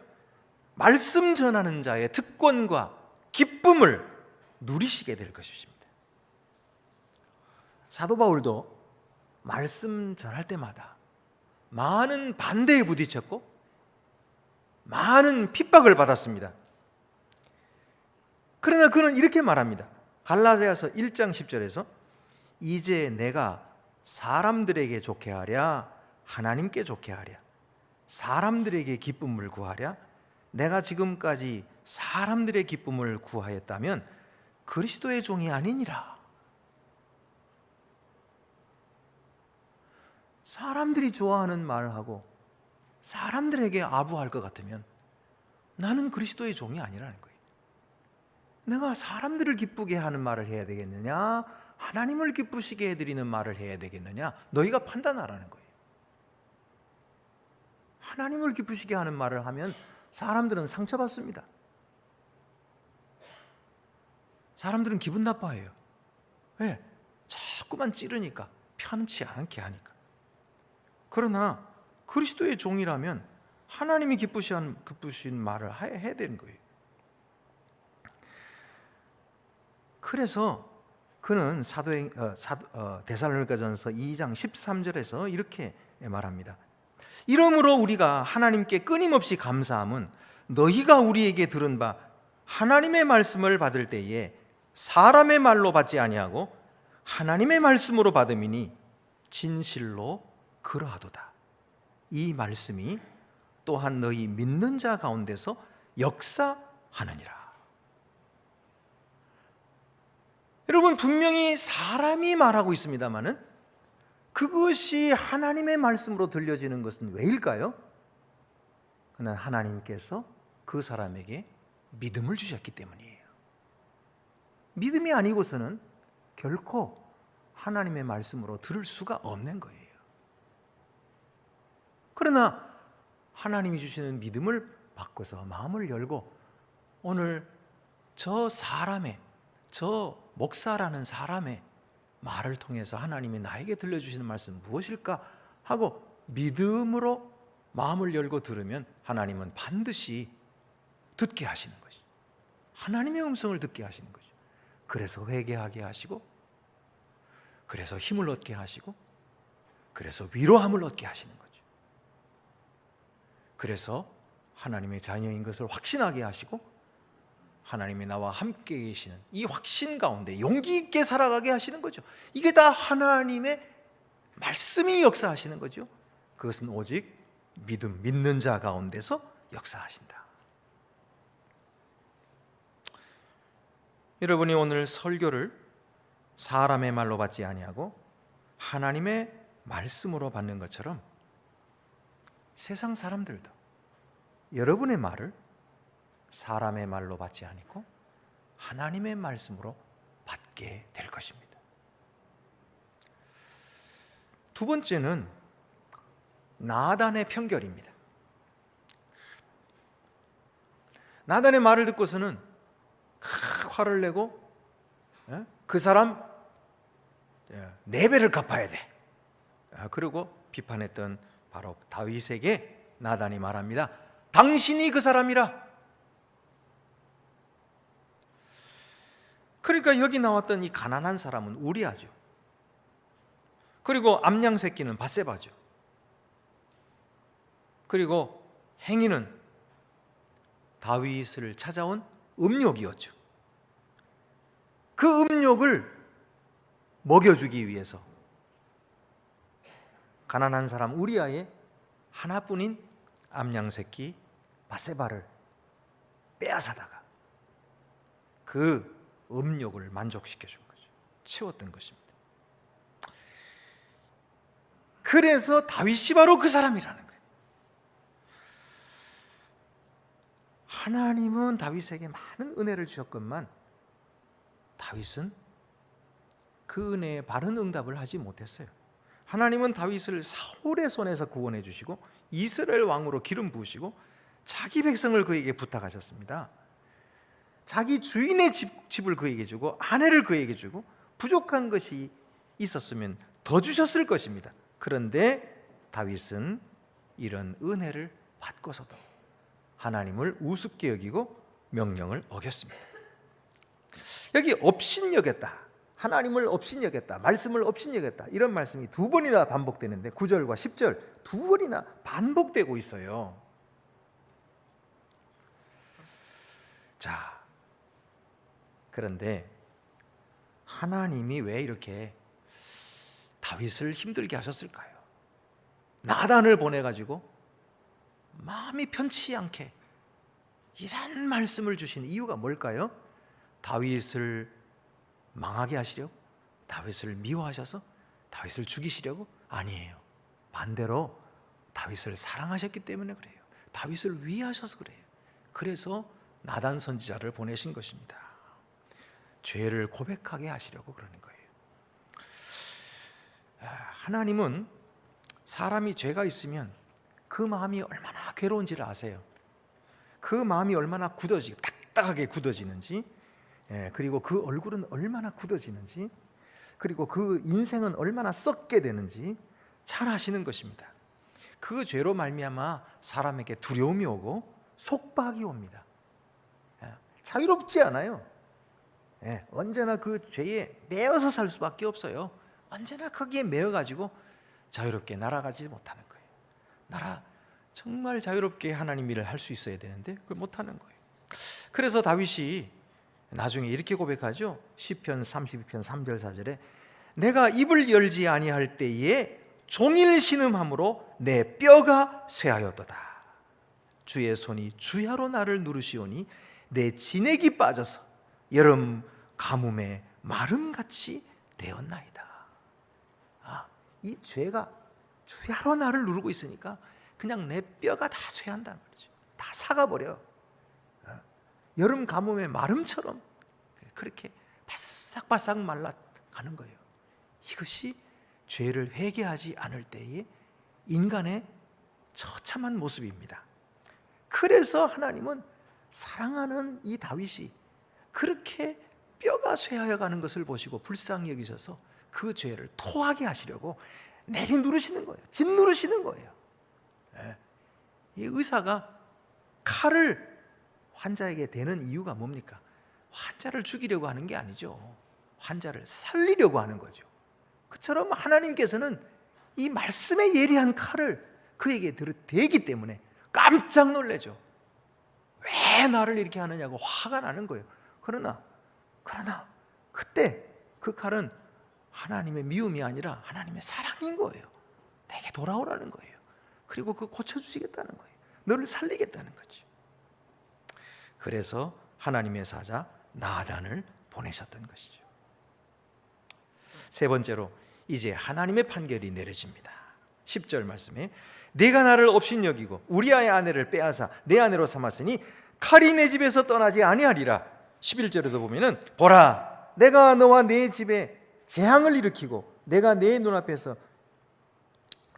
말씀 전하는 자의 특권과 기쁨을 누리시게 될 것입니다. 사도 바울도 말씀 전할 때마다 많은 반대에 부딪혔고 많은 핍박을 받았습니다. 그러나 그는 이렇게 말합니다. 갈라디아서 1장 10절에서 이제 내가 사람들에게 좋게 하랴 하나님께 좋게 하랴 사람들에게 기쁨을 구하랴 내가 지금까지 사람들의 기쁨을 구하였다면 그리스도의 종이 아니니라. 사람들이 좋아하는 말을 하고 사람들에게 아부할 것 같으면 나는 그리스도의 종이 아니라는 거예요. 내가 사람들을 기쁘게 하는 말을 해야 되겠느냐 하나님을 기쁘시게 해드리는 말을 해야 되겠느냐 너희가 판단하라는 거예요. 하나님을 기쁘시게 하는 말을 하면 사람들은 상처받습니다. 사람들은 기분 나빠해요. 왜? 자꾸만 찌르니까 편치 않게 하니까. 그러나 그리스도의 종이라면 하나님이 기쁘신 말을 해야 되는 거예요. 그래서 그는 데살로니가전서 2장 13절에서 이렇게 말합니다. 이러므로 우리가 하나님께 끊임없이 감사함은 너희가 우리에게 들은 바 하나님의 말씀을 받을 때에 사람의 말로 받지 아니하고 하나님의 말씀으로 받음이니 진실로 그러하도다. 이 말씀이 또한 너희 믿는 자 가운데서 역사하느니라. 여러분 분명히 사람이 말하고 있습니다마는 그것이 하나님의 말씀으로 들려지는 것은 왜일까요? 그는 하나님께서 그 사람에게 믿음을 주셨기 때문이에요. 믿음이 아니고서는 결코 하나님의 말씀으로 들을 수가 없는 거예요. 그러나 하나님이 주시는 믿음을 바꿔서 마음을 열고 오늘 저 목사라는 사람의 말을 통해서 하나님이 나에게 들려주시는 말씀 무엇일까 하고 믿음으로 마음을 열고 들으면 하나님은 반드시 듣게 하시는 것이죠. 하나님의 음성을 듣게 하시는 거죠. 그래서 회개하게 하시고 그래서 힘을 얻게 하시고 그래서 위로함을 얻게 하시는 거죠. 그래서 하나님의 자녀인 것을 확신하게 하시고 하나님이 나와 함께 계시는 이 확신 가운데 용기 있게 살아가게 하시는 거죠. 이게 다 하나님의 말씀이 역사하시는 거죠. 그것은 오직 믿는 자 가운데서 역사하신다. 여러분이 오늘 설교를 사람의 말로 받지 아니하고 하나님의 말씀으로 받는 것처럼 세상 사람들도 여러분의 말을 사람의 말로 받지 아니고 하나님의 말씀으로 받게 될 것입니다. 두 번째는 나단의 편결입니다. 나단의 말을 듣고서는 화를 내고 그 사람 4배를 갚아야 돼. 그리고 비판했던 바로 다윗에게 나단이 말합니다. 당신이 그 사람이라. 그러니까 여기 나왔던 이 가난한 사람은 우리아죠. 그리고 암양 새끼는 밧세바죠. 그리고 행위는 다윗을 찾아온 음욕이었죠. 그 음욕을 먹여주기 위해서 가난한 사람 우리아의 하나뿐인 암양 새끼 밧세바를 빼앗아다가 그 음욕을 만족시켜 준 거죠. 채웠던 것입니다. 그래서 다윗이 바로 그 사람이라는 거예요. 하나님은 다윗에게 많은 은혜를 주셨건만 다윗은 그 은혜에 바른 응답을 하지 못했어요. 하나님은 다윗을 사울의 손에서 구원해 주시고 이스라엘 왕으로 기름 부으시고 자기 백성을 그에게 부탁하셨습니다. 자기 주인의 집을 그에게 주고 아내를 그에게 주고 부족한 것이 있었으면 더 주셨을 것입니다. 그런데 다윗은 이런 은혜를 받고서도 하나님을 우습게 여기고 명령을 어겼습니다. 여기 업신여겼다, 하나님을 업신여겼다, 말씀을 업신여겼다, 이런 말씀이 2번이나 반복되는데 9절과 10절 2번이나 반복되고 있어요. 자, 그런데 하나님이 왜 이렇게 다윗을 힘들게 하셨을까요? 나단을 보내가지고 마음이 편치 않게 이런 말씀을 주신 이유가 뭘까요? 다윗을 망하게 하시려고? 다윗을 미워하셔서? 다윗을 죽이시려고? 아니에요. 반대로 다윗을 사랑하셨기 때문에 그래요. 다윗을 위하셔서 그래요. 그래서 나단 선지자를 보내신 것입니다. 죄를 고백하게 하시려고 그러는 거예요. 하나님은 사람이 죄가 있으면 그 마음이 얼마나 괴로운지를 아세요. 그 마음이 얼마나 딱딱하게 굳어지는지, 그리고 그 얼굴은 얼마나 굳어지는지, 그리고 그 인생은 얼마나 썩게 되는지 잘 아시는 것입니다. 그 죄로 말미암아 사람에게 두려움이 오고 속박이 옵니다. 자유롭지 않아요. 언제나 그 죄에 매여서 살 수밖에 없어요. 언제나 거기에 매여가지고 자유롭게 날아가지 못하는 거예요. 정말 자유롭게 하나님 일을 할 수 있어야 되는데 그걸 못하는 거예요. 그래서 다윗이 나중에 이렇게 고백하죠. 시편 32편 3절 4절에 내가 입을 열지 아니할 때에 종일 신음함으로 내 뼈가 쇠하였도다. 주의 손이 주야로 나를 누르시오니 내 진액이 빠져서 여름 가뭄에 마름같이 되었나이다. 이 죄가 주야로 나를 누르고 있으니까 그냥 내 뼈가 다 쇠한다는 거죠. 다 사가버려. 여름 가뭄의 마름처럼 그렇게 바싹바싹 말라가는 거예요. 이것이 죄를 회개하지 않을 때의 인간의 처참한 모습입니다. 그래서 하나님은 사랑하는 이 다윗이 그렇게 뼈가 쇠하여 가는 것을 보시고 불쌍히 여기셔서 그 죄를 토하게 하시려고 내리 누르시는 거예요. 짓 누르시는 거예요. 이 의사가 칼을 환자에게 대는 이유가 뭡니까? 환자를 죽이려고 하는 게 아니죠. 환자를 살리려고 하는 거죠. 그처럼 하나님께서는 이 말씀의 예리한 칼을 그에게 대기 때문에 깜짝 놀라죠. 왜 나를 이렇게 하느냐고 화가 나는 거예요. 그러나 그때 그 칼은 하나님의 미움이 아니라 하나님의 사랑인 거예요. 내게 돌아오라는 거예요. 그리고 그거 고쳐주시겠다는 거예요. 너를 살리겠다는 거죠. 그래서 하나님의 사자 나단을 보내셨던 것이죠. 세 번째로 이제 하나님의 판결이 내려집니다. 10절 말씀에 네가 나를 업신여기고 우리아의 아내를 빼앗아 내 아내로 삼았으니 칼이 내 집에서 떠나지 아니하리라. 11절에도 보면은 보라 내가 너와 네 집에 재앙을 일으키고 내가 내 눈앞에서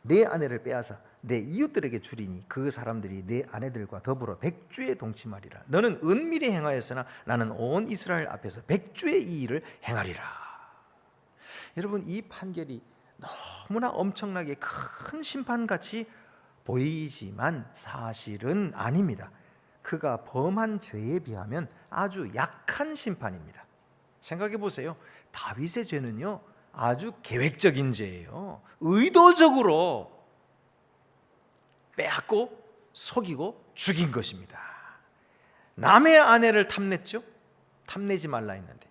내 아내를 빼앗아 내 이웃들에게 주리니 그 사람들이 내 아내들과 더불어 백주에 동침하리라. 너는 은밀히 행하였으나 나는 온 이스라엘 앞에서 백주의 이 일을 행하리라. 여러분, 이 판결이 너무나 엄청나게 큰 심판같이 보이지만 사실은 아닙니다. 그가 범한 죄에 비하면 아주 약한 심판입니다. 생각해 보세요. 다윗의 죄는요 아주 계획적인 죄예요. 의도적으로 빼앗고 속이고 죽인 것입니다. 남의 아내를 탐냈죠. 탐내지 말라 했는데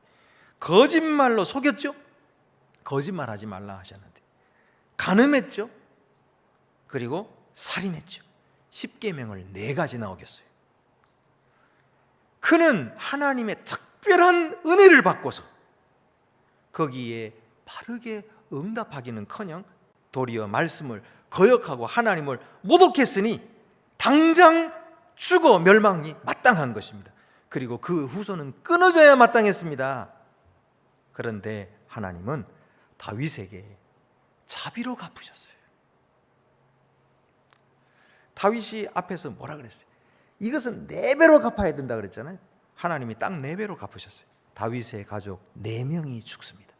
거짓말로 속였죠. 거짓말하지 말라 하셨는데 간음했죠. 그리고 살인했죠. 10계명을 4가지나 어겼어요. 그는 하나님의 특별한 은혜를 받고서 거기에 바르게 응답하기는커녕 도리어 말씀을 거역하고 하나님을 모독했으니 당장 죽어 멸망이 마땅한 것입니다. 그리고 그 후손은 끊어져야 마땅했습니다. 그런데 하나님은 다윗에게 자비로 갚으셨어요. 다윗이 앞에서 뭐라 그랬어요? 이것은 4배로 갚아야 된다 그랬잖아요. 하나님이 딱 4배로 갚으셨어요. 다윗의 가족 4명이 죽습니다.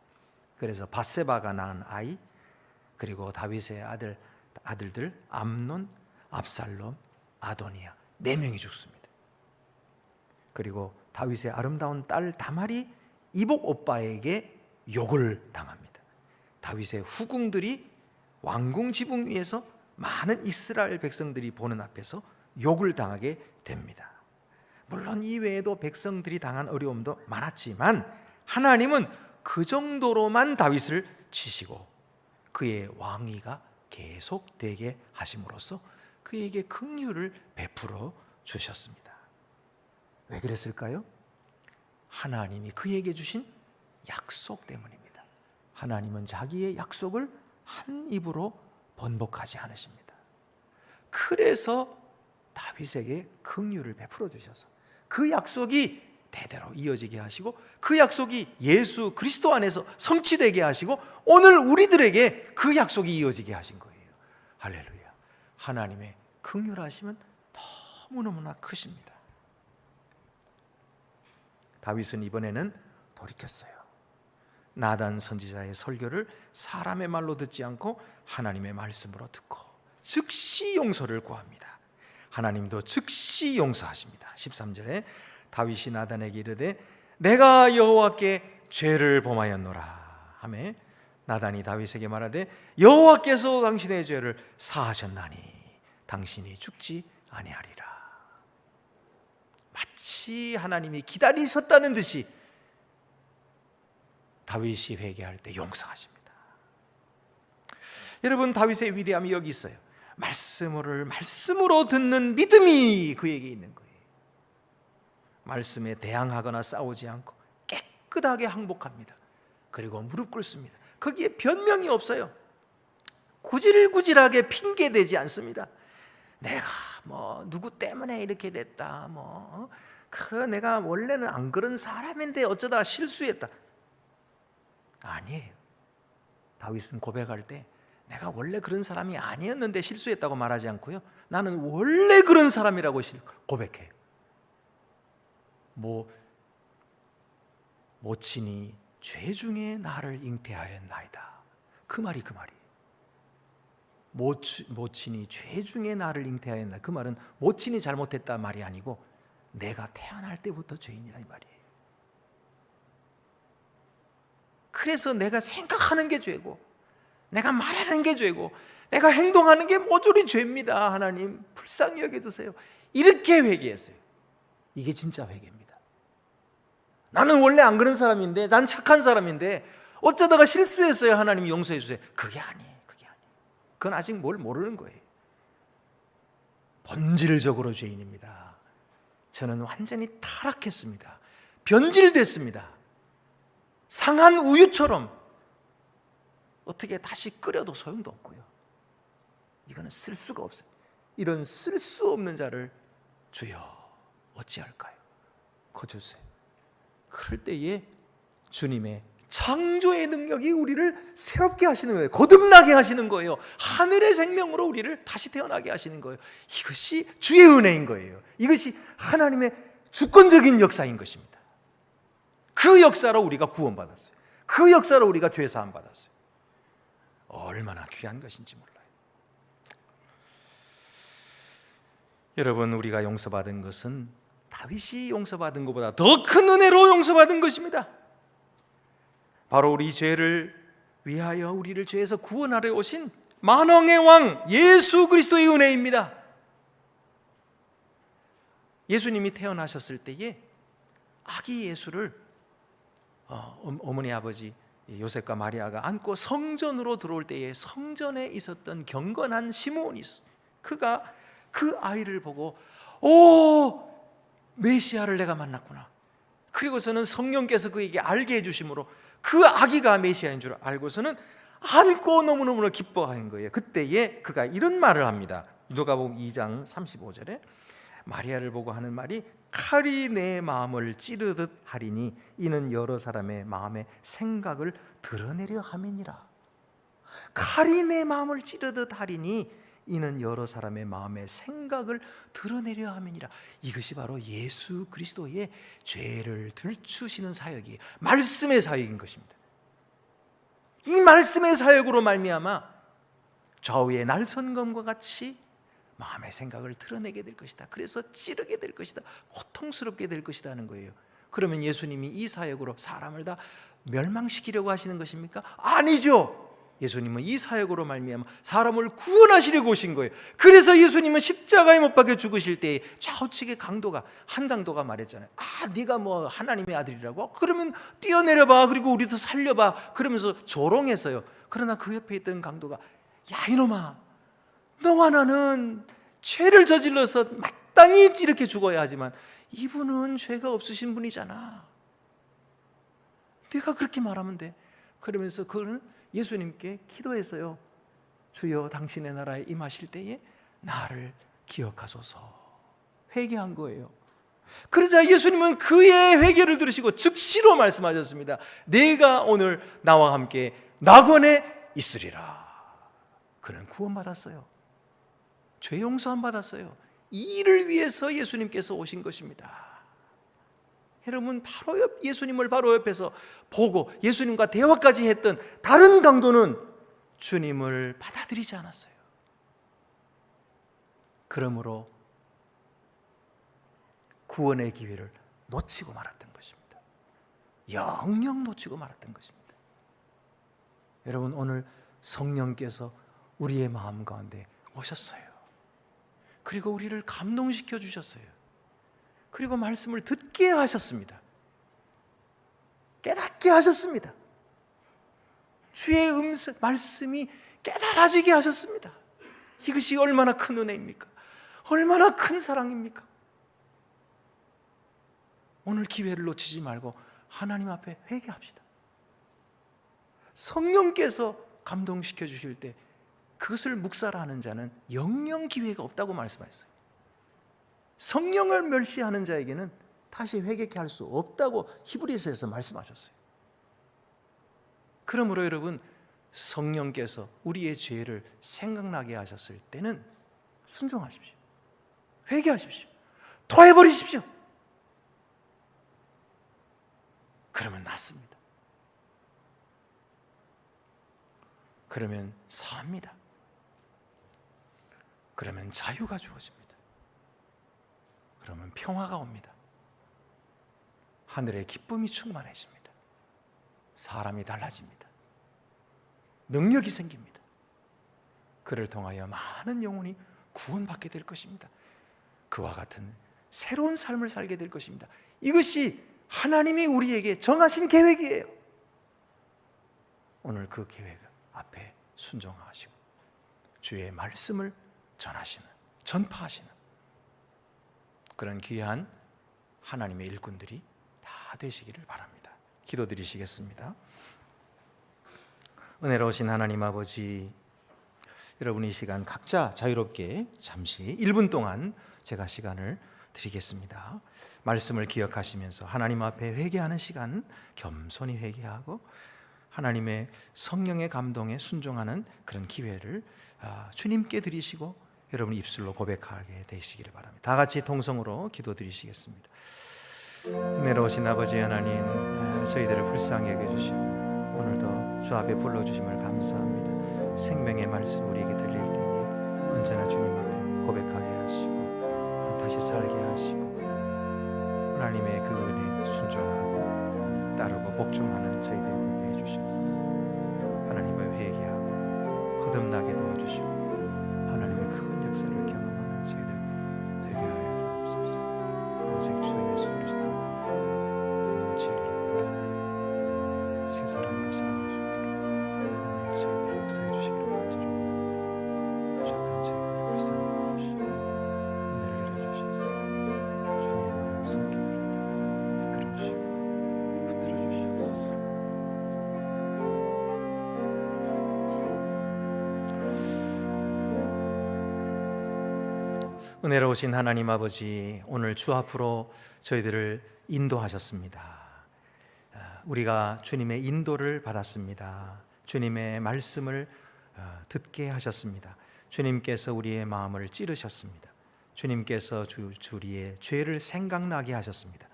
그래서 밧세바가 낳은 아이, 그리고 다윗의 아들들 암논, 압살롬, 아도니아 4명이 죽습니다. 그리고 다윗의 아름다운 딸 다말이 이복 오빠에게 욕을 당합니다. 다윗의 후궁들이 왕궁 지붕 위에서 많은 이스라엘 백성들이 보는 앞에서 욕을 당하게 됩니다. 물론 이외에도 백성들이 당한 어려움도 많았지만 하나님은 그 정도로만 다윗을 치시고 그의 왕위가 계속되게 하심으로써 그에게 긍휼을 베풀어 주셨습니다. 왜 그랬을까요? 하나님이 그에게 주신 약속 때문입니다. 하나님은 자기의 약속을 한 입으로 번복하지 않으십니다. 그래서 다윗에게 긍휼을 베풀어 주셔서 그 약속이 대대로 이어지게 하시고 그 약속이 예수 그리스도 안에서 성취되게 하시고 오늘 우리들에게 그 약속이 이어지게 하신 거예요. 할렐루야. 하나님의 긍휼하심은 너무너무나 크십니다. 다윗은 이번에는 돌이켰어요. 나단 선지자의 설교를 사람의 말로 듣지 않고 하나님의 말씀으로 듣고 즉시 용서를 구합니다. 하나님도 즉시 용서하십니다. 13절에 다윗이 나단에게 이르되 내가 여호와께 죄를 범하였노라 하매 나단이 다윗에게 말하되 여호와께서 당신의 죄를 사하셨나니 당신이 죽지 아니하리라. 마치 하나님이 기다리셨다는 듯이 다윗이 회개할 때 용서하십니다. 여러분, 다윗의 위대함이 여기 있어요. 말씀으로 듣는 믿음이 그에게 있는 거예요. 말씀에 대항하거나 싸우지 않고 깨끗하게 항복합니다. 그리고 무릎 꿇습니다. 거기에 변명이 없어요. 구질구질하게 핑계대지 않습니다. 내가 누구 때문에 이렇게 됐다, 내가 원래는 안 그런 사람인데 어쩌다 실수했다. 아니에요. 다윗은 고백할 때 내가 원래 그런 사람이 아니었는데 실수했다고 말하지 않고요, 나는 원래 그런 사람이라고 고백해요. 모친이 죄 중에 나를 잉태하였나이다. 그 말이 모친이 죄 중에 나를 잉태하였나. 그 말은 모친이 잘못했다 말이 아니고 내가 태어날 때부터 죄인이다 이 말이에요. 그래서 내가 생각하는 게 죄고 내가 말하는 게 죄고 내가 행동하는 게 모조리 죄입니다. 하나님 불쌍히 여겨주세요. 이렇게 회개했어요. 이게 진짜 회개입니다. 나는 원래 안 그런 사람인데, 난 착한 사람인데 어쩌다가 실수했어요. 하나님이 용서해 주세요. 그게 아니에요. 그건 아직 뭘 모르는 거예요. 본질적으로 죄인입니다. 저는 완전히 타락했습니다. 변질됐습니다. 상한 우유처럼 어떻게 다시 끓여도 소용도 없고요. 이거는 쓸 수가 없어요. 이런 쓸 수 없는 자를 주여 어찌할까요? 거주세요. 그럴 때에 주님의 창조의 능력이 우리를 새롭게 하시는 거예요. 거듭나게 하시는 거예요. 하늘의 생명으로 우리를 다시 태어나게 하시는 거예요. 이것이 주의 은혜인 거예요. 이것이 하나님의 주권적인 역사인 것입니다. 그 역사로 우리가 구원받았어요. 그 역사로 우리가 죄 사함 받았어요. 얼마나 귀한 것인지 몰라요. 여러분, 우리가 용서받은 것은 다윗이 용서받은 것보다 더 큰 은혜로 용서받은 것입니다. 바로 우리 죄를 위하여 우리를 죄에서 구원하려 오신 만왕의 왕 예수 그리스도의 은혜입니다. 예수님이 태어나셨을 때에 아기 예수를 어머니 아버지 요셉과 마리아가 안고 성전으로 들어올 때에 성전에 있었던 경건한 시므온이 있었어요. 그가 그 아이를 보고 오, 메시아를 내가 만났구나. 그리고서는 성령께서 그에게 알게 해주심으로 그 아기가 메시아인 줄 알고서는 안고 너무너무 기뻐하는 거예요. 그때에 그가 이런 말을 합니다. 누가복음 2장 35절에 마리아를 보고 하는 말이 칼이 내 마음을 찌르듯 하리니 이는 여러 사람의 마음의 생각을 드러내려 함이니라. 칼이 내 마음을 찌르듯 하리니 이는 여러 사람의 마음의 생각을 드러내려 함이니라. 이것이 바로 예수 그리스도의 죄를 들추시는 사역이 말씀의 사역인 것입니다. 이 말씀의 사역으로 말미암아 좌우의 날선검과 같이 마음의 생각을 드러내게 될 것이다. 그래서 찌르게 될 것이다. 고통스럽게 될 것이다 하는 거예요. 그러면 예수님이 이 사역으로 사람을 다 멸망시키려고 하시는 것입니까? 아니죠. 예수님은 이 사역으로 말미암아 사람을 구원하시려고 오신 거예요. 그래서 예수님은 십자가에 못 박혀 죽으실 때 좌우측의 강도가 한 강도가 말했잖아요. 아, 네가 뭐 하나님의 아들이라고? 그러면 뛰어내려봐. 그리고 우리도 살려봐. 그러면서 조롱했어요. 그러나 그 옆에 있던 강도가 야 이놈아, 너와 나는 죄를 저질러서 마땅히 이렇게 죽어야 하지만 이분은 죄가 없으신 분이잖아. 네가 그렇게 말하면 돼. 그러면서 그는 예수님께 기도했어요. 주여 당신의 나라에 임하실 때에 나를 기억하소서. 회개한 거예요. 그러자 예수님은 그의 회개를 들으시고 즉시로 말씀하셨습니다. 내가 오늘 나와 함께 낙원에 있으리라. 그는 구원받았어요. 죄 용서함 받았어요. 이 일을 위해서 예수님께서 오신 것입니다. 여러분, 예수님을 바로 옆에서 보고 예수님과 대화까지 했던 다른 강도는 주님을 받아들이지 않았어요. 그러므로 구원의 기회를 놓치고 말았던 것입니다. 영영 놓치고 말았던 것입니다. 여러분, 오늘 성령께서 우리의 마음 가운데 오셨어요. 그리고 우리를 감동시켜 주셨어요. 그리고 말씀을 듣게 하셨습니다. 깨닫게 하셨습니다. 주의 말씀이 깨달아지게 하셨습니다. 이것이 얼마나 큰 은혜입니까? 얼마나 큰 사랑입니까? 오늘 기회를 놓치지 말고 하나님 앞에 회개합시다. 성령께서 감동시켜 주실 때 그것을 묵살하는 자는 영영 기회가 없다고 말씀하셨어요. 성령을 멸시하는 자에게는 다시 회개케 할 수 없다고 히브리서에서 말씀하셨어요. 그러므로 여러분, 성령께서 우리의 죄를 생각나게 하셨을 때는 순종하십시오. 회개하십시오. 토해버리십시오. 그러면 낫습니다. 그러면 사합니다. 그러면 자유가 주어집니다. 그러면 평화가 옵니다. 하늘의 기쁨이 충만해집니다. 사람이 달라집니다. 능력이 생깁니다. 그를 통하여 많은 영혼이 구원받게 될 것입니다. 그와 같은 새로운 삶을 살게 될 것입니다. 이것이 하나님이 우리에게 정하신 계획이에요. 오늘 그 계획 앞에 순종하시고 주의 말씀을 전파하시는 그런 귀한 하나님의 일꾼들이 다 되시기를 바랍니다. 기도드리시겠습니다. 은혜로우신 하나님 아버지, 여러분 이 시간 각자 자유롭게 잠시 1분 동안 제가 시간을 드리겠습니다. 말씀을 기억하시면서 하나님 앞에 회개하는 시간, 겸손히 회개하고 하나님의 성령의 감동에 순종하는 그런 기회를 주님께 드리시고 여러분 입술로 고백하게 되시기를 바랍니다. 다 같이 통성으로 기도드리시겠습니다. 은혜로우신 아버지 하나님, 저희들을 불쌍히 여겨주시고 오늘도 주 앞에 불러주심을 감사합니다. 생명의 말씀 우리에게 들릴 때에 언제나 주님 앞에 고백하게 하시고 다시 살게 하시고 하나님의 그 은혜에 순종하고 따르고 복종하는 저희들 되게 해주시옵소서. 하나님을 회개하고 거듭나게 도와주시고 하나님의 큰 역사를 경험하는 저희들 되게 하여 주옵소서. 오직 주 예수 그리스도 진리를 믿고 새 사람으로 살아갈 수 있도록 하나님 저희들 역사해 주시기를 간절히 부족한 저희들을 불쌍히 여기시고 은혜를 내려주셔서 주님의 손길을 이끌어주시고 붙들어 주시옵소서. 은혜로우신 하나님 아버지, 오늘 주 앞으로 저희들을 인도하셨습니다. 우리가 주님의 인도를 받았습니다. 주님의 말씀을 듣게 하셨습니다. 주님께서 우리의 마음을 찌르셨습니다. 주님께서 우리의 죄를 생각나게 하셨습니다.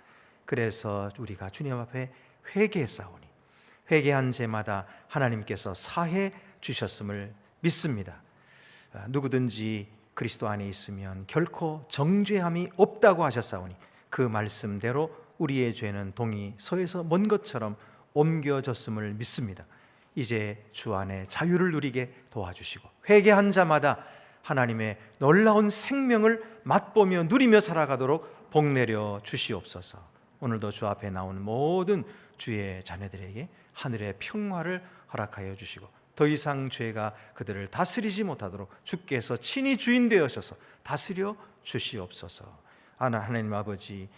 그래서 우리가 주님 앞에 회개했사오니 회개한 죄마다 하나님께서 사해 주셨음을 믿습니다. 누구든지 그리스도 안에 있으면 결코 정죄함이 없다고 하셨사오니 그 말씀대로 우리의 죄는 동이 서에서 먼 것처럼 옮겨졌음을 믿습니다. 이제 주 안에 자유를 누리게 도와주시고 회개한 자마다 하나님의 놀라운 생명을 맛보며 누리며 살아가도록 복내려 주시옵소서. 오늘도 주 앞에 나온 모든 주의 자녀들에게 하늘의 평화를 허락하여 주시고 더 이상 죄가 그들을 다스리지 못하도록 주께서 친히 주인 되어셔서 다스려 주시옵소서. 하나님 아버지,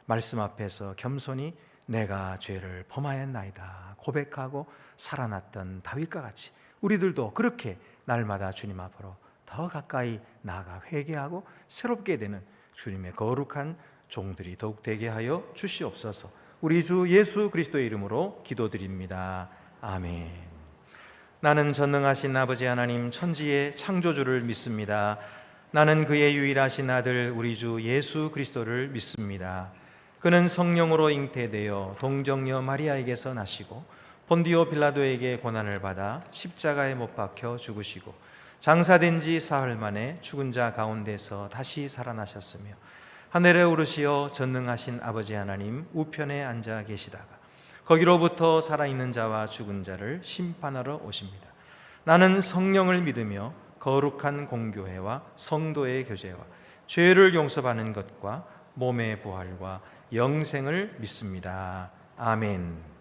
말씀 앞에서 겸손히 내가 죄를 범하였나이다 고백하고 살아났던 다윗과 같이 우리들도 그렇게 날마다 주님 앞으로 더 가까이 나아가 회개하고 새롭게 되는 주님의 거룩한 종들이 더욱 되게 하여 주시옵소서. 우리 주 예수 그리스도의 이름으로 기도드립니다. 아멘. 나는 전능하신 아버지 하나님 천지의 창조주를 믿습니다. 나는 그의 유일하신 아들 우리 주 예수 그리스도를 믿습니다. 그는 성령으로 잉태되어 동정녀 마리아에게서 나시고 본디오 빌라도에게 고난을 받아 십자가에 못 박혀 죽으시고 장사된 지 사흘 만에 죽은 자 가운데서 다시 살아나셨으며 하늘에 오르시어 전능하신 아버지 하나님 우편에 앉아 계시다가 거기로부터 살아있는 자와 죽은 자를 심판하러 오십니다. 나는 성령을 믿으며 거룩한 공교회와 성도의 교제와 죄를 용서받는 것과 몸의 부활과 영생을 믿습니다. 아멘.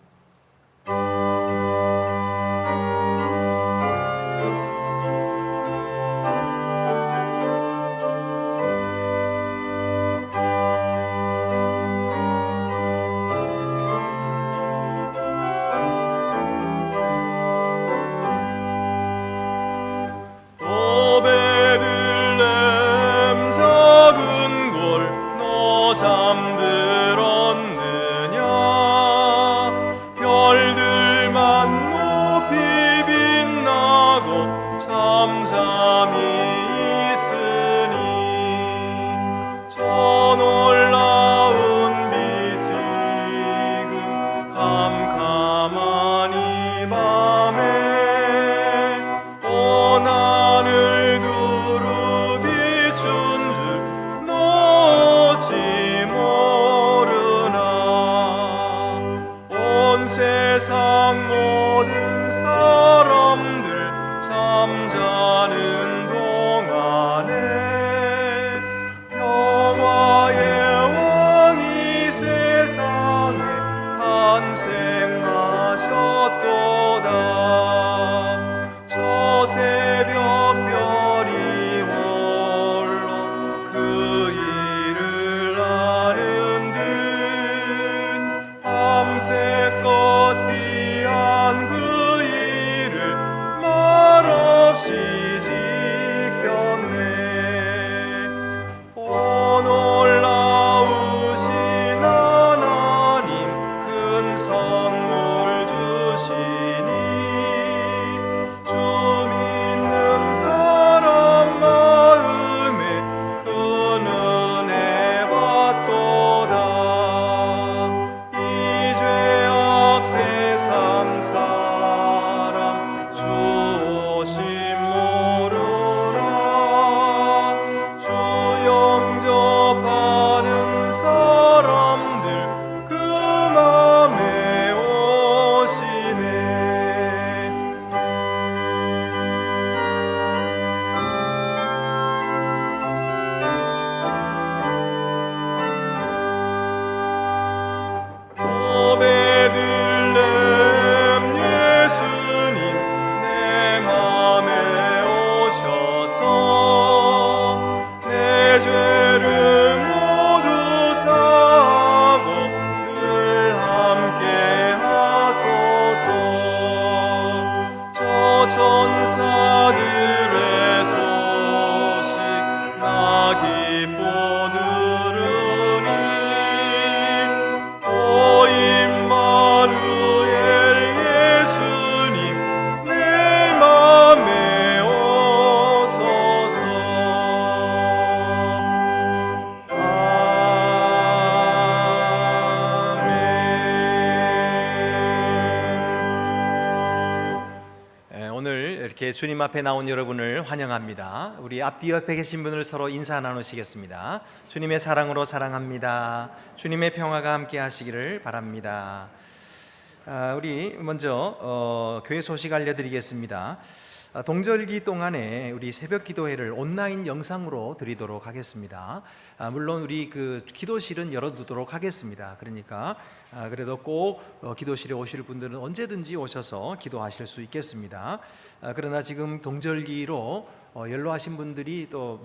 세상 모든 사람들 잠자는 동안에 평화 기뻐 들으니 오 임마누엘 예수님 내 맘에 오소서. 오늘 이렇게 주님 앞에 나온 여러분을 환영합니다. 우리 앞뒤 옆에 계신 분을 서로 인사 나누시겠습니다. 주님의 사랑으로 사랑합니다. 주님의 평화가 함께 하시기를 바랍니다. 우리 먼저 교회 소식 알려드리겠습니다. 동절기 동안에 우리 새벽 기도회를 온라인 영상으로 드리도록 하겠습니다. 물론 우리 그 기도실은 열어두도록 하겠습니다. 그러니까 그래도 꼭 기도실에 오실 분들은 언제든지 오셔서 기도하실 수 있겠습니다. 그러나 지금 동절기로 연로하신 분들이 또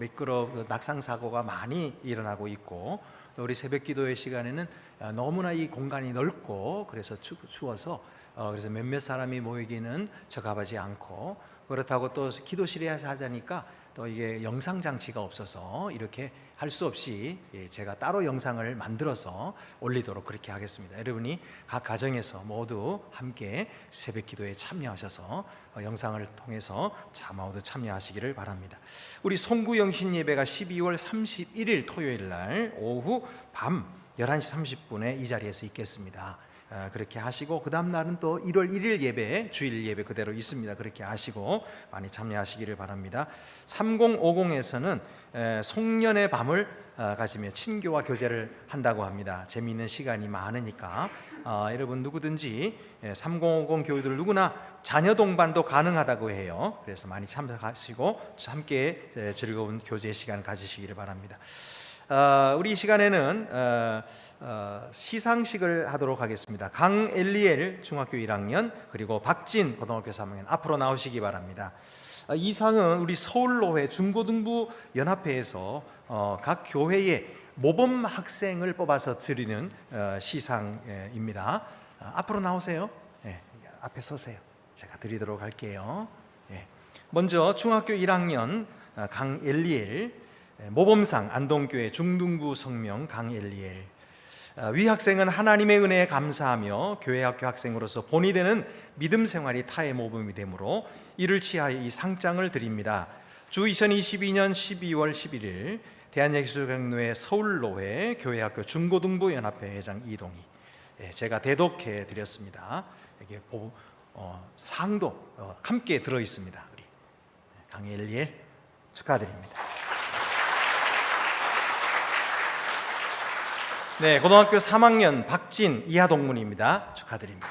낙상 사고가 많이 일어나고 있고, 또 우리 새벽 기도회 시간에는 너무나 이 공간이 넓고 그래서 추워서 그래서 몇몇 사람이 모이기는 적합하지 않고, 그렇다고 또 기도실에 하자니까 또 이게 영상 장치가 없어서 이렇게 할 수 없이 제가 따로 영상을 만들어서 올리도록 그렇게 하겠습니다. 여러분이 각 가정에서 모두 함께 새벽 기도에 참여하셔서 영상을 통해서 모두 참여하시기를 바랍니다. 우리 송구영신 예배가 12월 31일 토요일 날 오후 밤 11시 30분에 이 자리에서 있겠습니다. 그렇게 하시고, 그 다음 날은 또 1월 1일 예배, 주일 예배 그대로 있습니다. 그렇게 하시고 많이 참여하시기를 바랍니다. 3050에서는 송년의 밤을 가지며 친교와 교제를 한다고 합니다. 재미있는 시간이 많으니까 여러분 누구든지 3050 교우들 누구나 자녀 동반도 가능하다고 해요. 그래서 많이 참석하시고 함께 즐거운 교제 시간 가지시기를 바랍니다. 우리 이 시간에는 시상식을 하도록 하겠습니다. 강엘리엘 중학교 1학년 그리고 박진 고등학교 3학년 앞으로 나오시기 바랍니다. 이 상은 우리 서울로회 중고등부 연합회에서 각 교회의 모범 학생을 뽑아서 드리는 시상입니다. 앞으로 나오세요. 네, 앞에 서세요. 제가 드리도록 할게요. 네. 먼저 중학교 1학년 강엘리엘, 모범상 안동교회 중등부 성명 강엘리엘. 위 학생은 하나님의 은혜에 감사하며 교회학교 학생으로서 본이 되는 믿음 생활이 타의 모범이 되므로 이를 취하여 이 상장을 드립니다. 주 2022년 12월 11일 대한예수경로회 서울로회 교회학교 중고등부 연합회 회장 이동희. 제가 대독해 드렸습니다. 이게 상도 함께 들어 있습니다. 우리 강엘리엘 축하드립니다. 네, 고등학교 3학년 박진 이하동문입니다. 축하드립니다.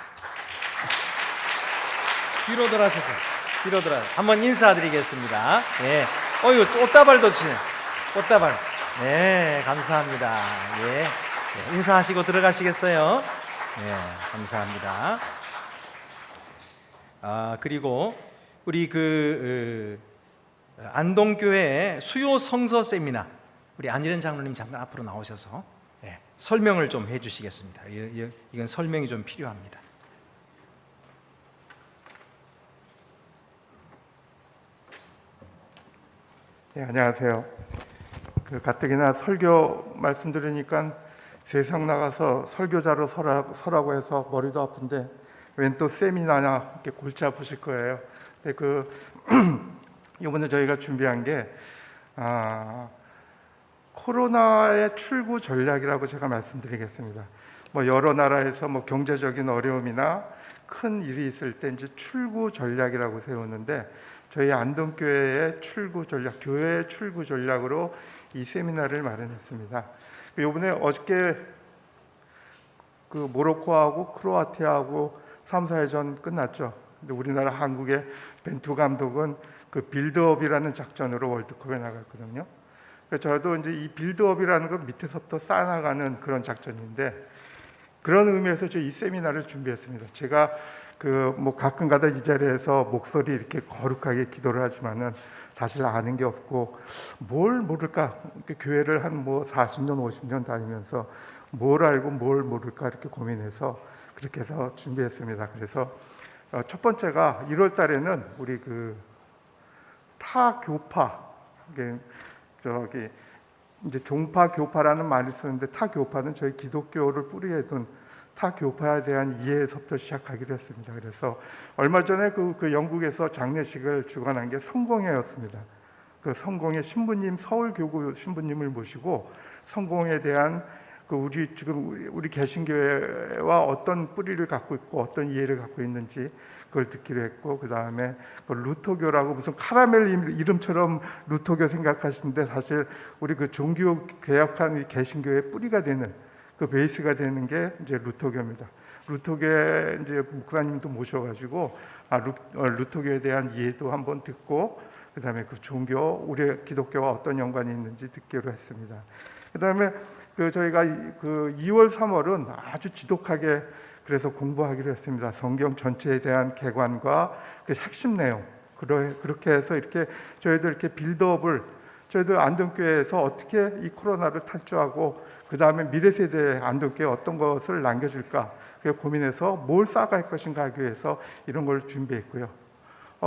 뒤로 돌아서세요. 뒤로 돌아. 한번 인사드리겠습니다. 네, 이거 꽃다발도 치네. 꽃다발. 네, 감사합니다. 예, 네, 인사하시고 들어가시겠어요? 네, 감사합니다. 그리고 우리 안동교회 수요 성서 세미나, 우리 안일은 장로님 잠깐 앞으로 나오셔서 설명을 좀 해주시겠습니다. 이건 설명이 좀 필요합니다. 네, 안녕하세요. 가뜩이나 설교 말씀드리니까 세상 나가서 설교자로 서라고 해서 머리도 아픈데 웬 또 세미나냐 이렇게 골치 아프실 거예요. 근데 이번에 저희가 준비한 게 코로나의 출구 전략이라고 제가 말씀드리겠습니다. 여러 나라에서 경제적인 어려움이나 큰 일이 있을 때 이제 출구 전략이라고 세우는데, 저희 안동교회의 출구 전략, 교회의 출구 전략으로 이 세미나를 마련했습니다. 이번에 어저께 모로코하고 크로아티아하고 3, 4회전 끝났죠. 근데 우리나라 한국의 벤투 감독은 빌드업이라는 작전으로 월드컵에 나갔거든요. 저도 이제 이 빌드업이라는 건 밑에서부터 쌓아나가는 그런 작전인데, 그런 의미에서 저 이 세미나를 준비했습니다. 제가 가끔가다 이 자리에서 목소리 이렇게 거룩하게 기도를 하지만은 사실 아는 게 없고 뭘 모를까, 교회를 한 40년 50년 다니면서 뭘 알고 뭘 모를까 이렇게 고민해서 그렇게 해서 준비했습니다. 그래서 첫 번째가 1월 달에는 우리 타교파, 이제 종파 교파라는 말을 쓰는데 타교파는 저희 기독교를 뿌리에 둔 타교파에 대한 이해에서부터 시작하기로 했습니다. 그래서 얼마 전에 그 영국에서 장례식을 주관한 게 성공회였습니다. 그 성공회 신부님, 서울교구 신부님을 모시고 성공에 대한 우리 개신교회와 어떤 뿌리를 갖고 있고 어떤 이해를 갖고 있는지 그걸 듣기로 했고, 그 다음에 루터교라고 무슨 카라멜 이름처럼 루터교 생각하시는데 사실 우리 그 종교 개혁한 개신교의 뿌리가 되는 그 베이스가 되는 게 이제 루터교입니다. 루터교에 이제 목사님도 모셔가지고 루터교에 대한 이해도 한번 듣고, 그 다음에 그 종교 우리 기독교와 어떤 연관이 있는지 듣기로 했습니다. 그 다음에 저희가 2월, 3월은 아주 지독하게 그래서 공부하기로 했습니다. 성경 전체에 대한 개관과 그 핵심 내용. 그렇게 해서 이렇게 저희들 이렇게 빌드업을 저희들 안동교회에서 어떻게 이 코로나를 탈주하고 그 다음에 미래 세대에 안동교회에 어떤 것을 남겨줄까 고민해서 뭘 쌓아갈 것인가 하기 위해서 이런 걸 준비했고요.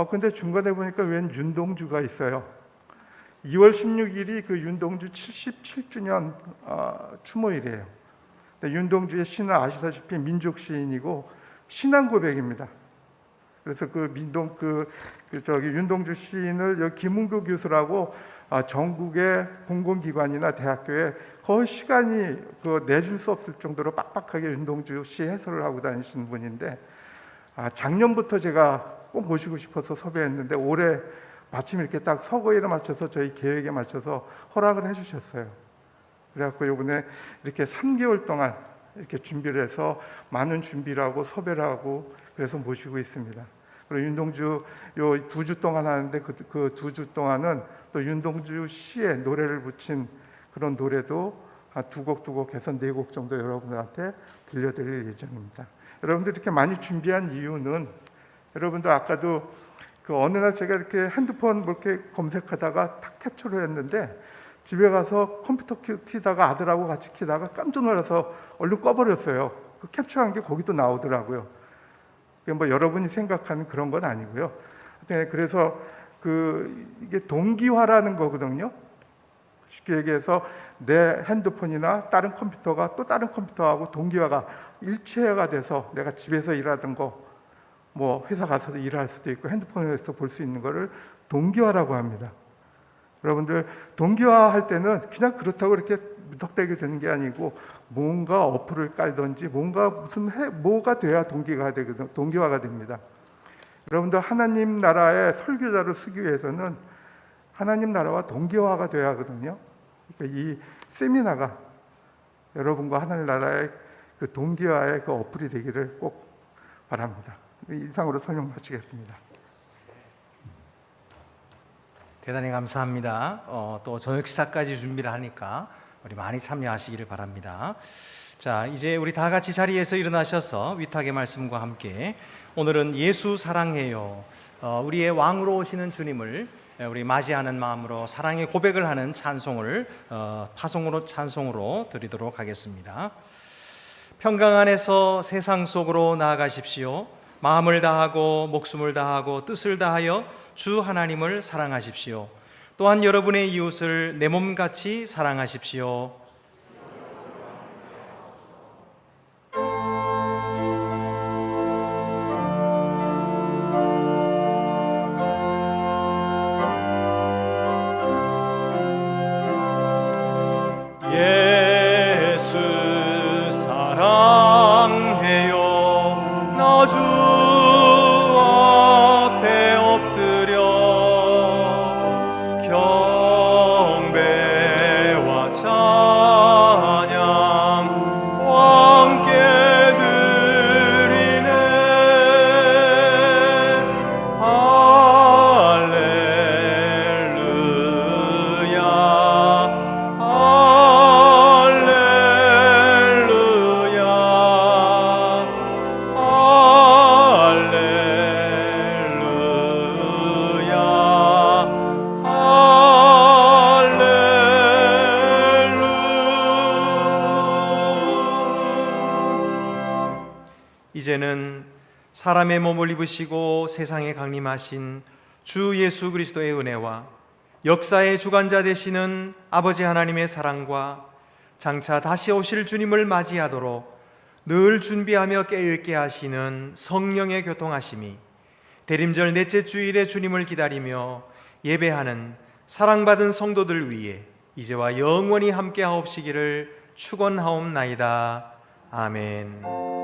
근데 중간에 보니까 웬 윤동주가 있어요. 2월 16일이 그 윤동주 77주년 추모일이에요. 윤동주의 시는 아시다시피 민족 시인이고 신앙 고백입니다. 그래서 윤동주 시인을 김은구 교수라고 전국의 공공기관이나 대학교에 거의 시간이 내줄 수 없을 정도로 빡빡하게 윤동주 시 해설을 하고 다니시는 분인데, 작년부터 제가 꼭 모시고 싶어서 섭외했는데 올해 마침 이렇게 딱 서거일에 맞춰서 저희 계획에 맞춰서 허락을 해주셨어요. 그래갖고 이번에 이렇게 3개월 동안 이렇게 준비를 해서 많은 준비를 하고 섭외를 하고 그래서 모시고 있습니다. 그리고 윤동주 요 2주 동안 하는데 그 2주 동안은 또 윤동주 시에 노래를 붙인 그런 노래도 두 곡 해서 4곡 정도 여러분들한테 들려드릴 예정입니다. 여러분들 이렇게 많이 준비한 이유는 여러분들 아까도 어느 날 제가 이렇게 핸드폰 이렇게 검색하다가 탁 캡처를 했는데 집에 가서 컴퓨터 키다가 아들하고 같이 키다가 깜짝 놀라서 얼른 꺼버렸어요. 그 캡처한 게 거기도 나오더라고요. 여러분이 생각하는 그런 건 아니고요. 그래서 이게 동기화라는 거거든요. 쉽게 얘기해서 내 핸드폰이나 다른 컴퓨터가 또 다른 컴퓨터하고 동기화가 일체화가 돼서 내가 집에서 일하던 거, 회사 가서도 일할 수도 있고 핸드폰에서 볼 수 있는 거를 동기화라고 합니다. 여러분들 동기화할 때는 그냥 그렇다고 이렇게 무턱대게 되는 게 아니고 뭔가 어플을 깔든지 뭐가 돼야 동기화가 됩니다. 여러분들 하나님 나라의 설교자를 쓰기 위해서는 하나님 나라와 동기화가 돼야 하거든요. 그러니까 이 세미나가 여러분과 하나님 나라의 그 동기화의 그 어플이 되기를 꼭 바랍니다. 이상으로 설명 마치겠습니다. 대단히 감사합니다. 또 저녁 식사까지 준비를 하니까 우리 많이 참여하시기를 바랍니다. 자, 이제 우리 다 같이 자리에서 일어나셔서 위탁의 말씀과 함께 오늘은 예수 사랑해요, 우리의 왕으로 오시는 주님을 우리 맞이하는 마음으로 사랑의 고백을 하는 찬송을 파송으로 찬송으로 드리도록 하겠습니다. 평강 안에서 세상 속으로 나아가십시오. 마음을 다하고 목숨을 다하고 뜻을 다하여 주 하나님을 사랑하십시오. 또한 여러분의 이웃을 내 몸같이 사랑하십시오. 예수 사랑해요. 나 주 앞에 엎드려 경배와 찬양 함께 드리네. 할렐루야 이제는 사람의 몸을 입으시고 세상에 강림하신 주 예수 그리스도의 은혜와 역사의 주관자 되시는 아버지 하나님의 사랑과 장차 다시 오실 주님을 맞이하도록 늘 준비하며 깨있게 하시는 성령의 교통하심이 대림절 넷째 주일에 주님을 기다리며 예배하는 사랑받은 성도들 위해 이제와 영원히 함께 하옵시기를 축원하옵나이다. 아멘.